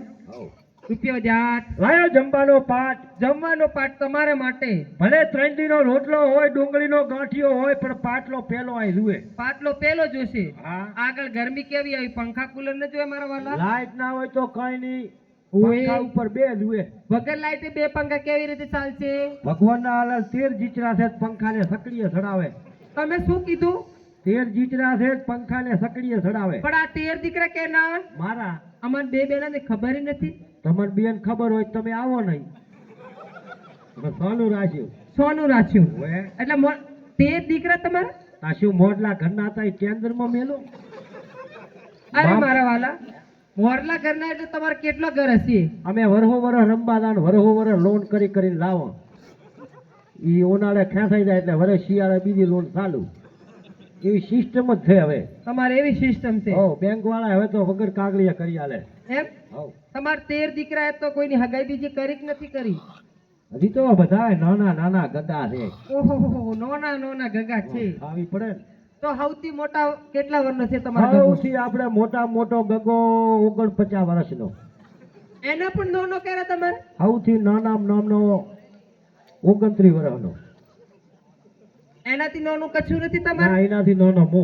રૂપિયા 8 લાયો જમવાનો પાટ. જમવાનો પાઠ તમારા માટે. ભલે 3 દીનો રોટલો હોય, ડુંગળીનો ગાંઠિયો હોય, પણ પાટલો પેલો આય જુએ. પાટલો પેલો જોશે. હા. આગળ ગરમી કેવી આવી, પંખા કુલર ન જોયે મારા વાલા? લાઈટ ના હોય તો કઈ નહીં, ઓય. પંખા ઉપર બે જુએ. વગર લાઈટે 2 પંખા કેવી રીતે ચાલશે? ભગવાનના હાલે 13 જીચરા છે, પંખાને સકડીએ ચડાવે. તમે શું કીધું? 13 જીચરા છે, પંખાને સકડીએ ચડાવે. પણ આ 13 દીકરા કે ના? મારા અમાર 2 બેનાને ખબર ય નથી. તમને બેન ખબર હોય તો તમે આવો નહીં. તમે સોનું રાખ્યું સોનું રાખ્યું હોય. એટલે 13 દીકરા તમારા? આ શું મોડલા ઘરના હતા એ કેન્દ્રમાં મેલું. અરે બાપ. મારા વાલા, મોરલા ઘરના એટલે તમારે કેટલો ઘર હશે? અમે વરહો વરહ રમવા દાન, વરહો વરહ લોન કરી કરીને લાવો. ઈ ઉનાળે ખેંચાઈ જાય એટલે વરસ શિયાળે બીજી લોન ચાલુ. એવી સિસ્ટમ જ છે હવે. તમારે એવી સિસ્ટમ છે હો, બેંક વાળા હવે તો વગર કાગળિયા કરી આલે. એમ? હો. તમારે 13 દીકરા તો કોઈની હગાઈ બીજી કરી કે નથી કરી? હજી તો બધા નાના નાના ગગા છે. ઓહો, નોના નોના ગગા છે. આવી પડે ને. તો સૌથી મોટા કેટલા વર્ષનો છે તમારો ગગો? સૌથી આપણે મોટા મોટો ગગો 49 વર્ષનો. એના પણ નોનો કર્યા તમારે? સૌથી નાનામાં નામનો 29 વર્ષનો. એનાથી નોનું કશું નથી ના, તમારે? એનાથી નાનો મો.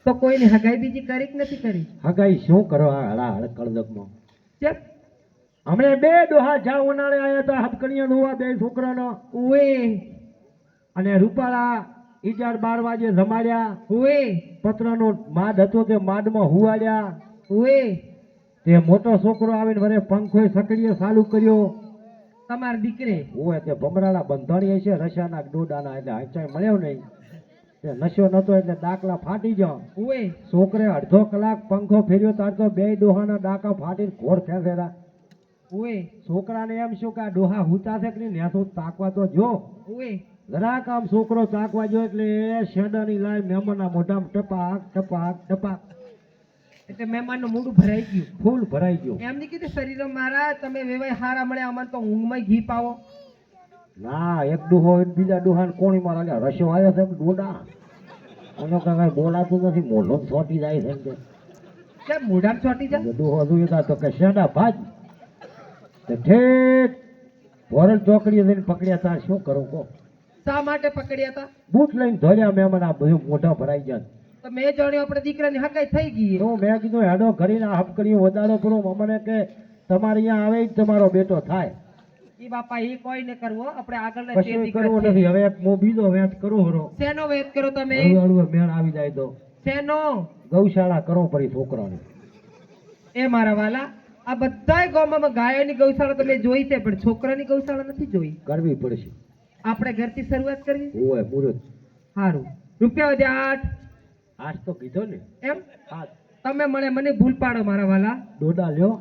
તો કોઈની હગાઈ બીજી કરી કે નથી કરી? હગાઈ શું કરો આ હળા હળ કળદકમાં. ચેપ. હમણે 2 ડોહા જા ઉનાળે આયા હતા, હબકણીયા ડોહા 2 છોકરાનો. ઓએ અને રૂપાળા ઈજાર 12 વાગે જમાડ્યા. ઓએ પત્રનો માડ હતો તે માડમાં હુવાડ્યા. ઓએ તે મોટો છોકરો આવીને વરે પંખોય સકડીએ ચાલુ કર્યો. તમાર દીકરે હોય તે ભમરાળા બંધાણી હશે રસાના ડોડાના, એટલે હાચાઈ મળ્યો નહીં. તે નશો નતો એટલે દાખલા ફાટી ગયા. ઓએ છોકરે અડધો કલાક પંખો ફેર્યો તાર તો 2 ડોહાના ડાકા ફાટીને ઘોર ખેંચેલા. ઓએ છોકરાને એમ શું કે આ ડોહા હુતા છે કે નહીં, નેસો તાકવા તો જો. ઓએ જરાક આમ છોકરો તાકવા જો એટલે એ શેડાની લાઈ મહેમાનના મોઢામાં ટપાક ટપાક ટપાક એટલે મહેમાનનું મોઢું ભરાઈ ગયું. ફૂલ ભરાઈ ગયો. એમ નહીં કીધું શરીર મારા તમે વેવાય હારા મળે, અમને તો ઊંઘમાં ઘી પાવો. ના, એક ડોહો હોય ને બીજા ડોહાને કોણી મારા રસ્યો આવ્યો છે એમ ડોડા. એનો કઈ બોલાતું નથી, મોઢો છોટી જાય છે એમ કે. કેમ મોઢામાં ચોટી જા? ડોહો જોયું તો કે શેડા ભાજ. તે ઠેઠ ભોરલ ચોકડીએ જઈને પકડ્યા તાર શું કરું કહો. શા માટે પકડ્યા હતા? બૂટ લઈને ધોર્યા મહેમાન, આ બધું મોઢા ભરાઈ ગયા. તો મેં જાણ્યું આપણે દીકરાની હગાઈ થઈ ગઈ. તો મેં કીધું હેડો કરીને હપકડી વધારો કરો. અમને કે તમારે અહીંયા આવે જ તમારો બેટો થાય. ઈ બાપા ઈ કોઈ ને કરવો, આપણે આગળ કશું કરવું નથી. હવે એક મો બીજો વેચ કરો હરો. શેનો વેત કરો તમે? હળવે હળવે મેળ આવી જાય તો શેનો? ગૌશાળા કરો પડી છોકરાને. એ મારા વાલા, આ બધાય ગામમાં ગાયોની ગૌશાળા તમે જોઈ છે, પણ છોકરાની ગૌશાળા નથી જોઈ. કરવી પડશે. આપણે ઘરથી શરૂઆત કરવી. ઓય મુરત. સારું, રૂપિયા વધે 8. આજ તો કીધો ને. એમ આજ તમે મને ભૂલ પાડો મારા વાલા. ડોડા લ્યો.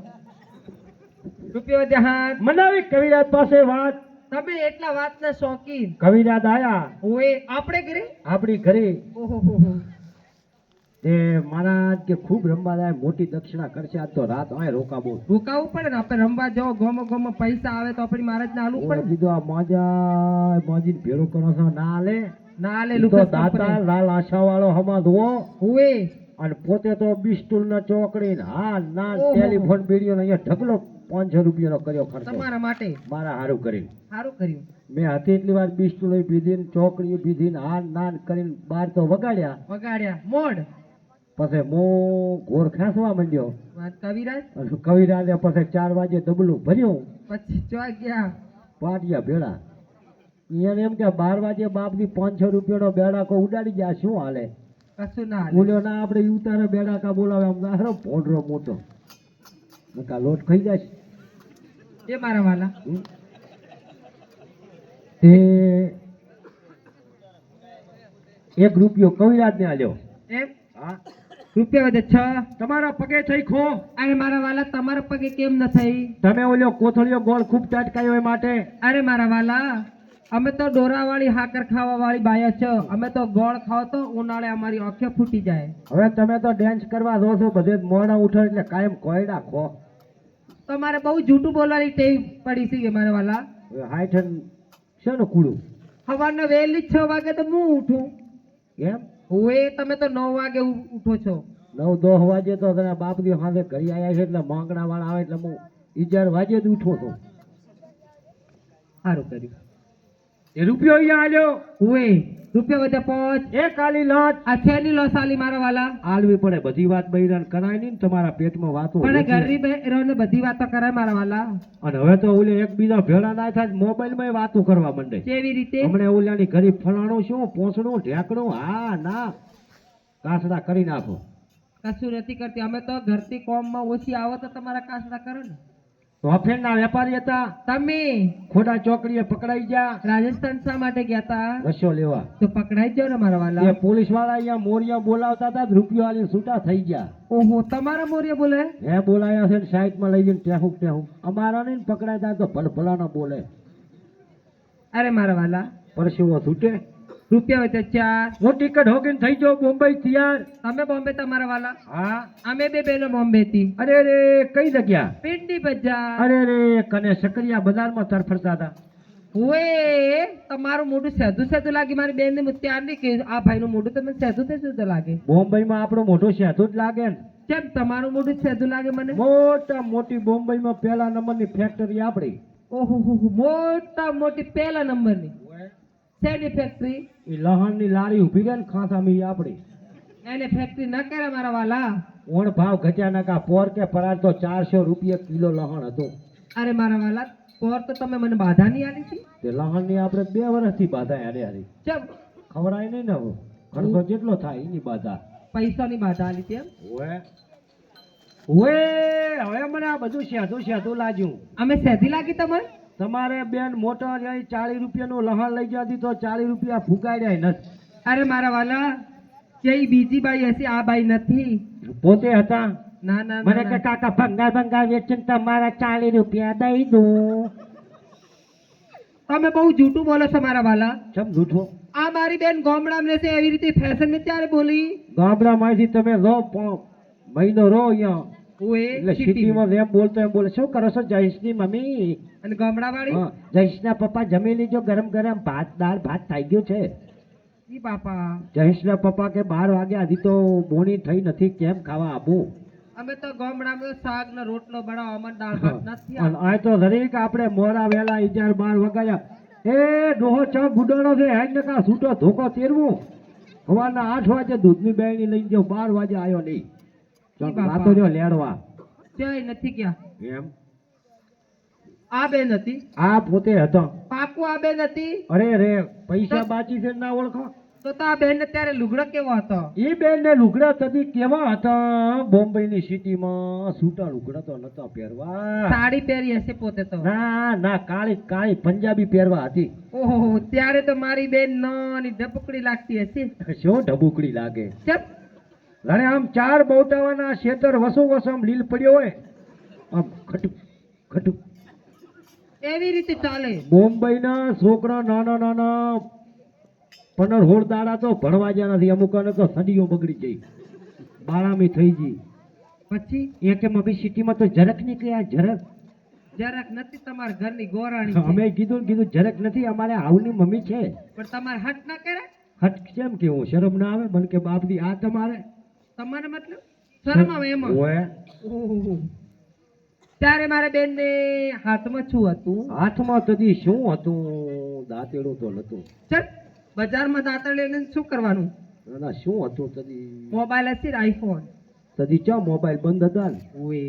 રૂપિયા વધે 8. મનાવી કવિરાજ પાસે વાત. તમે એટલા વાતના શોખીન. કવિરાજ આયા ઓએ આપણે ઘરે? આપણી ઘરે. ઓહો, તે મહારાજ કે ખૂબ રમવા જાય, મોટી દક્ષિણા કરશે. આજ તો રાત અહીં રોકાબો. રોકાવું પડે ને, આપણે રમવા જાઓ ગોમાં પૈસા આવે તો આપણી મહારાજ ને આલવું પડે. કીધું આ માજીને ભેળો કરો છો ના લે. ના લે ઈ તો લુકસ દાતા લાલ આશા વાળો હમાધવો. ઓએ અને પોતે તો બિસ્ટુલ ના ચોકડી ને હાલ ના ઓહો. ટેલિફોન બીડીઓ અહીંયા ઢગલો 500 રૂપિયાનો કર્યો ખર્ચો તમારા માટે મારા હારું કરીને. સારું કર્યું. મેં હતી એટલી વાર બિસ્ટુલ પીધીને ચોકડીઓ પીધીને હાલ નાન કરીને બહાર તો વગાડ્યા. વગાડ્યા મોડ. પછી હું ઘોર ખેંચવા માંડ્યો. વાત કવિરાજ. અને કવિરાજે પછી 4 વાગે ડબલું ભર્યું. પછી ચોય ગયા. પાટિયા ભેળા. એને એમ કે 12 વાગે બાપની 500 રૂપિયાનો બેડાકો ઉડાડી ગયા, શું હાલે? કશું ના હાલે. બોલ્યો ના, આપણે ઈ ઉતારે બેડાકા બોલાવે. આમ ના ભોંડરો મોટો નકા લોટ ખાઈ જાય. એ મારા વાલા, તે 1 રૂપિયો કવિરાજ ને આલ્યો. એમ હા, રૂપિયા વધે 6. તમારા પગે થઈ ખો. અરે મારા વાલા, તમારા પગે કેમ ન થઈ? તમે ઓલ્યો કોથળીયો ગોળ ખૂબ ટાટકાયો એ માટે. અરે મારા વાલા, અમે તો ડોરાવાળી હાકર ખાવા વાળી બાયા છે. અમે તો ગોળ ખાવ તો ઉનાળે અમારી આંખે ફૂટી જાય. હવે તમે તો ડેન્સ કરવા જો છો, બધે જ મોડા ઉઠો એટલે કાયમ કોયડા ખો. તમારે બહુ જૂઠું બોલવાની ટેવ પડી છે મારા વાલા. હવે હાઈઠન શેનું કુડું સવારના વહેલી 6 વાગે તો હું ઉઠું. એમ? ઓએ તમે તો 9 વાગે ઉઠો છો. 9-10 વાગે તો તને બાપ દી હાથે ઘરે આવ્યા છે એટલે માંગણા વાળા આવે એટલે હું 11 વાગે જ ઉઠો તો. સારું કર્યું. એ રૂપિયો અહીંયા આલ્યો ઓએ રૂપિયા બધા પહોંચ. એ કાલી લાટ આ છેની લો સાલી મારા વાલા. આલવી પડે બધી વાત બૈરાન કરાય નહીં ને તમારા પેટમાં વાતો પણ હોય છે. ગરીબ ને બધી વાતો કરાય મારા વાલા. અને હવે તો ઓલે એકબીજા ભેળા ના થાય મોબાઈલમાં વાતો કરવા માંડે. કેવી રીતે? હમણે ઓલાની ગરીબ ફલાણું શું પોસણું ઢેકણું હા ના કાસડા કરી નાખો. કશું નથી કરતી. અમે તો ઘરથી કોમમાં ઓછી આવો તો તમારા કાસડા કરો ને. તો અફેણના વેપારી હતા તમે ખોટા ચોકડીએ પકડાઈ ગયા રાજસ્થાન શા માટે ગયા તા? રસ્યો લેવા. તો પકડાઈ જ જાઓ ને મારા એ વાલા. પોલીસ વાળા અહીંયા મોરિયા બોલાવતા હતા તો રૂપિયો આલી છૂટા થઈ ગયા. ઓહો તમારા મોરિયા બોલે? હે બોલાયા છે ને સાઈડમાં લઈ જઈને ટેહુક ટેહુક અમારા નહીં પકડાય તા તો ભલભલાના બોલે. અરે મારા વાલા પરસેવો છૂટે. રૂપિયા હોય તો 4. હું ટિકિટ હોકીને થઈ જાઉં બોમ્બઈ તૈયાર. તમે બોમ્બે તમારા વાલા? હા. અમે બે બેનો બોમ્બે થી. અરે રે કઈ જગ્યા? પિંડી બજાર. અરે રે કને સકરિયા બજારમાં તરફડતા હતા. ઓએ તમારું મોઢું સહેધું સહેધું લાગે. મારી બેન ને ત્યાર નહીં કે આ ભાઈ નું મોઢું તમને સહેધું સહેધું લાગે. બોમ્બઈમાં આપણો મોટો શેઠું જ લાગે ને. કેમ તમારું મોઢું સહેધું લાગે મને? મોટા મોટી બોમ્બઈમાં પહેલા નંબરની ફેક્ટરી આપણી. ઓહો મોટા મોટી પહેલા નંબરની શેની ફેક્ટરી? એ લહણની લારી ઊભી રહે ને ખાંસામાં ઈ આપણી. એને ફેક્ટરી ન કરે મારા વાલા. ઓણ ભાવ ઘટ્યા નાકા પોર કે પરાર તો 400 રૂપિયા કિલો લહણ હતું. અરે મારા વાલા પોર તો તમે મને બાધા નહીં આલી છે. તે લહણની આપણે 2 વર્ષથી બાધા હારે હારી ચમ ખવડાય નહીં ને હવે ખર્ચો જેટલો થાય એની બાધા. પૈસાની બાધા આલી છે એમ? ઓએ હવે મને આ બધું શેઠું લાગ્યું. અમે સહેધી લાગી તમને? તમારે બેન મોટર અહીં 40 રૂપિયાનું લહણ લઈ જતી તો 40 રૂપિયા ફૂગાડ્યા નથી. અરે મારા વાલા કે બીજી બાઈ હશે આ બાઈ નથી. પોતે હતા. ના ના મને કે કાકા ભંગાર વેચીને તમારા 40 રૂપિયા દઈ દઉં. તમે બહુ જૂઠું બોલો છો મારા વાલા. ચમ જૂઠો? આ મારી બેન ગામડામાં રહેશે એવી રીતે ફેશન ને ત્યારે બોલી. ગામડામાંથી તમે રો મહિનો રો અહીંયા ઓએ એટલે સિટીમાં. સિટીમાં એમ બોલતો એમ બોલે શું કરો છો જયેશની મમ્મી? અને ગામડા વાળી? હા, જયેશના પપ્પા જમી લીજો ગરમ ગરમ દાળ ભાત થઈ ગયું છે. ઈ બાપા જયેશના પપ્પા કે 12 વાગ્યા હજી તો બોણી થઈ નથી કેમ ખાવા આપું? અમે તો ગામડામાં શાક ને રોટલો બનાવવા અમને દાળ ભાત નથી અને આ તો દરેક આપણે મોરા વેલા 11-12 વાગ્યા એ ડોહો ચા ગુડાણો છે હેડ ને કા છૂટો ધોકો તેરવું. સવારના 8 વાગે દૂધની બેણી લઈને ગયો 12 વાગે આવ્યો નહીં. ઈ બાપા. રાતો જો લેડવા ક્યાંય નથી ગયા. એમ આ બેન હતી? આ પોતે હતો. પાકું આ બેન હતી? અરે રે પૈસા બાકી છે ના ઓળખો? તો આ બેન ને ત્યારે લુગડો કેવો હતો? એ બેન ને લુગડા તદી કેવા હતા બોમ્બે ની સિટીમાં છૂટા લુગડા તો નતા પહેરવા. સાડી પહેરી હશે પોતે તો? ના ના કાળી પંજાબી પહેરવા હતી. ઓહો ત્યારે તો મારી બેન નાની ઢબકડી લાગતી હશે. શું ઢબુકડી લાગે? ચપ અરે આમ 4 બોટાવાના શેતર વસોમ લીલ પડ્યો હોય આમ ખટુક ખટુક. એવી રીતે ચાલે. બોમ્બઈ ના છોકરા નાના 15-16 દાડા તો ભણવા જ્યાં નથી. અમુક તો સદીઓ બગડી ગઈ બાળામી થઈ ગઈ. પછી એ કે મમ્મી સિટીમાં તો જરાક નીકળ્યા જરાક. જરાક નથી તમારા ઘરની ગોરાણી છે. અમે કીધું જરાક નથી અમારે આવની મમ્મી છે. પણ તમારે હટ ના કરે? હટ કેમ કેવું શરમ ના આવે મને કે બાપડી આ તમારે તમારે મતલબ શરમ આવે એમાં? ઓય ઓહો ત્યારે મારે બેન ને હાથમાં શું હતું? હાથમાં તદી શું હતું? દાંતેડું તો નતું. ચલ બજારમાં દાંતણ લઈને શું કરવાનું? ના ના શું હતું તદી? મોબાઈલ હશે ને આઈફોન. તદી ચા મોબાઈલ બંધ હતા ને. ઓએ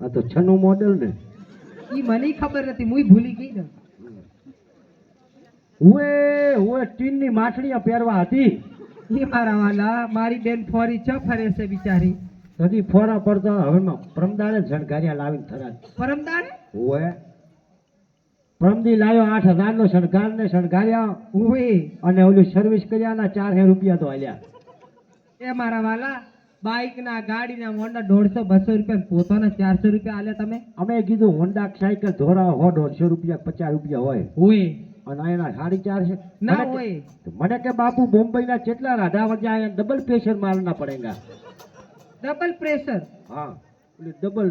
આ તો 6 નું મોડેલ ને. ઈ મને ખબર નથી મુઈ ભૂલી ગઈ ને. ઓએ ટીનની માછડીਆਂ પહેરવા હતી. એ મારા વાલા મારી બેન ફોરી ચ ફરે છે બિચારી. તદી ફોરા પડતા હવે પ્રમદાડે શણગાર્યા લાવીને થરાજ. પરમદાડે? ઓએ પરમદી લાવ્યો 8000 નો શણગાર્યા ઓએ અને ઓલું સર્વિસ કર્યાના 400 રૂપિયા તો આલ્યા. એ મારા વાલા બાઇક ના ગાડી ના હોન્ડા 150-200 રૂપિયા પોતાના 400 રૂપિયા આલ્યા તમે. અમે કીધું હોન્ડા સાયકલ ધોરા 100-150 રૂપિયા 50 રૂપિયા હોય ઓએ અને એના 450 ના હોય. મને કે બાપુ બોમ્બઈ ના કેટલા રાધા વગ્યા અહીંયા ડબલ પ્રેશર મારના પડેગા. Double pressure? હા ડબલ.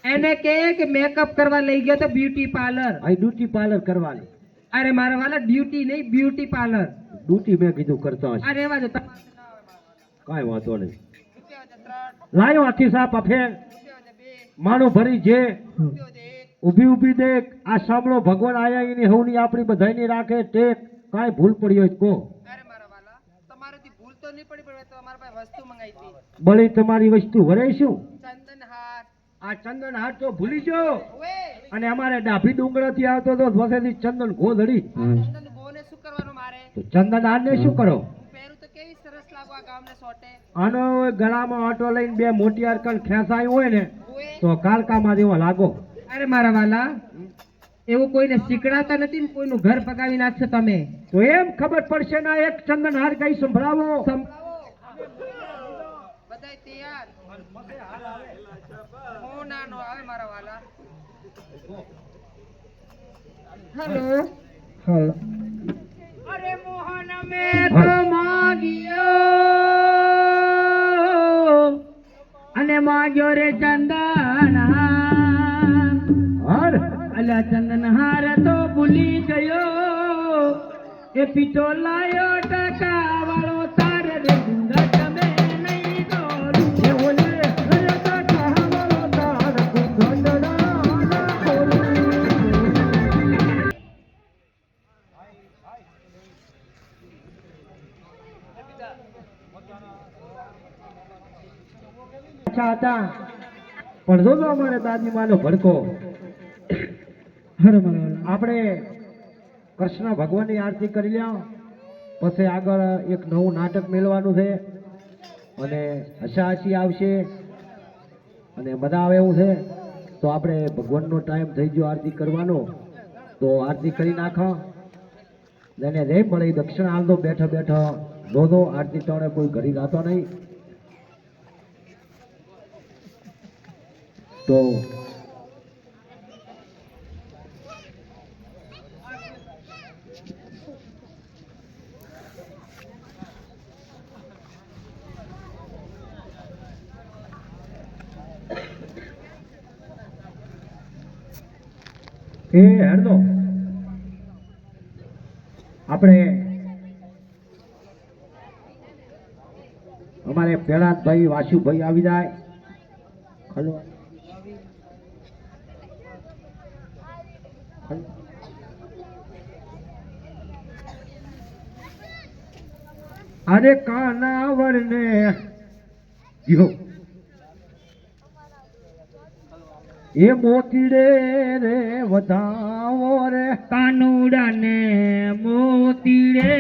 એને કે મેકઅપ કરવા લઈ ગયો તો બ્યુટી પાર્લર. આ ડ્યુટી પાર્લર કરવાની. અરે મારા વાલા ડ્યુટી નહીં બ્યુટી પાર્લર. ડ્યુટી મેં કીધું કરતા હશે. અરે રહેવા દો કાંઈ વાંધો નહીં. લાયો આથી સાપ અફેર માનું ભરી જે ઊભી ઊભી દેખ આ સાંભળો ભગવાન આયા એની હવની આપણી બધાયની રાખે ટેક કાંઈ ભૂલ પડી હોય તો કહો અરે મારા વાલા તમારાથી ભૂલ તો નહીં પડી પણ તમારા પાસે વસ્તુ મંગાવી હતી બળી તમારી વસ્તુ વરે શું ચંદનહાર આ ચંદન હાથ તો ભૂલી ગયો ઓએ અને અમારે ડાભી ડુંગરાથી આવતો તો વસેથી ચંદન ગોધડી ચંદન બોને શું કરવાનું મારે તો ચંદન હારને શું કરો હું પહેરું તો કેવી સરસ લાગુ આ ગામને સોટે આનો ગળામાં આટો લઈને બે મોટી અરકન ખેંચાયું હોય ને ઓએ તો કાલકામાં જેવો લાગો અરે મારા વાલા એવું કોઈને શીખડાતા નથી ને કોઈનું ઘર પકાવી નાખશો તમે તો એમ ખબર પડશે ના એક ચંદન હાર કઈ સંભળાવો બધાય તૈયાર હું નાનો આવે મારા વાલા હેલો હેલો અરે મોહન મેં તો માગ્યો અને માગ્યો રે ચંદન હાર અલા ચંદન હાર તો ભૂલી ગયો એ પીટો લાયો ટકા વાળો તાર રે ડુંગર તમે નહીં દોડું એ ઓલે અરે કાકા વાળો તાર ગુંડડા બોલું અચ્છા હતા પણ જો અમારે દાદી માનો ભડકો હરે મારા વાલા આપણે કૃષ્ણ ભગવાનની આરતી કરી લ્યા પછી આગળ એક નવું નાટક મેળવાનું છે અને હસાહસી આવશે અને મજા આવે એવું છે તો આપણે ભગવાનનો ટાઈમ થઈ ગયો આરતી કરવાનો તો આરતી કરી નાખો એને રે મળે દક્ષિણ હાલતો બેઠો બેઠો દો આરતી ટાણે કોઈ ઘડી રાતો નહીં તો એ હેડો આપણે અમારે પેલાભાઈ વાસુભાઈ આવી જાય હલો અરે કાનાવર ને જો એ મોતીડે રે વધાવો રે કાનુડા ને મોતીડે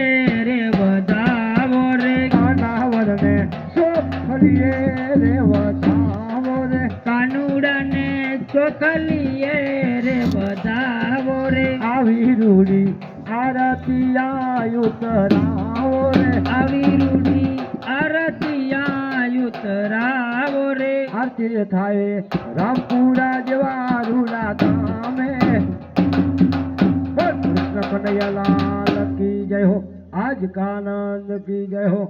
રે વધાવો રે કાનાવર ને સોખલીએ રે વધાવો રે કાનુડા ને ચોકલીએ રે વધાવો રે આવી રૂડી આરતી આયુતરાવો રે આવી રૂડી આરતીયા યુતરાવો રે આરતી થાય રામપુરા જેવા રૂડા ધામે બોલ કૃષ્ણ કનૈયા લાલ કી જય હો આજ કાનંદ કી જય હો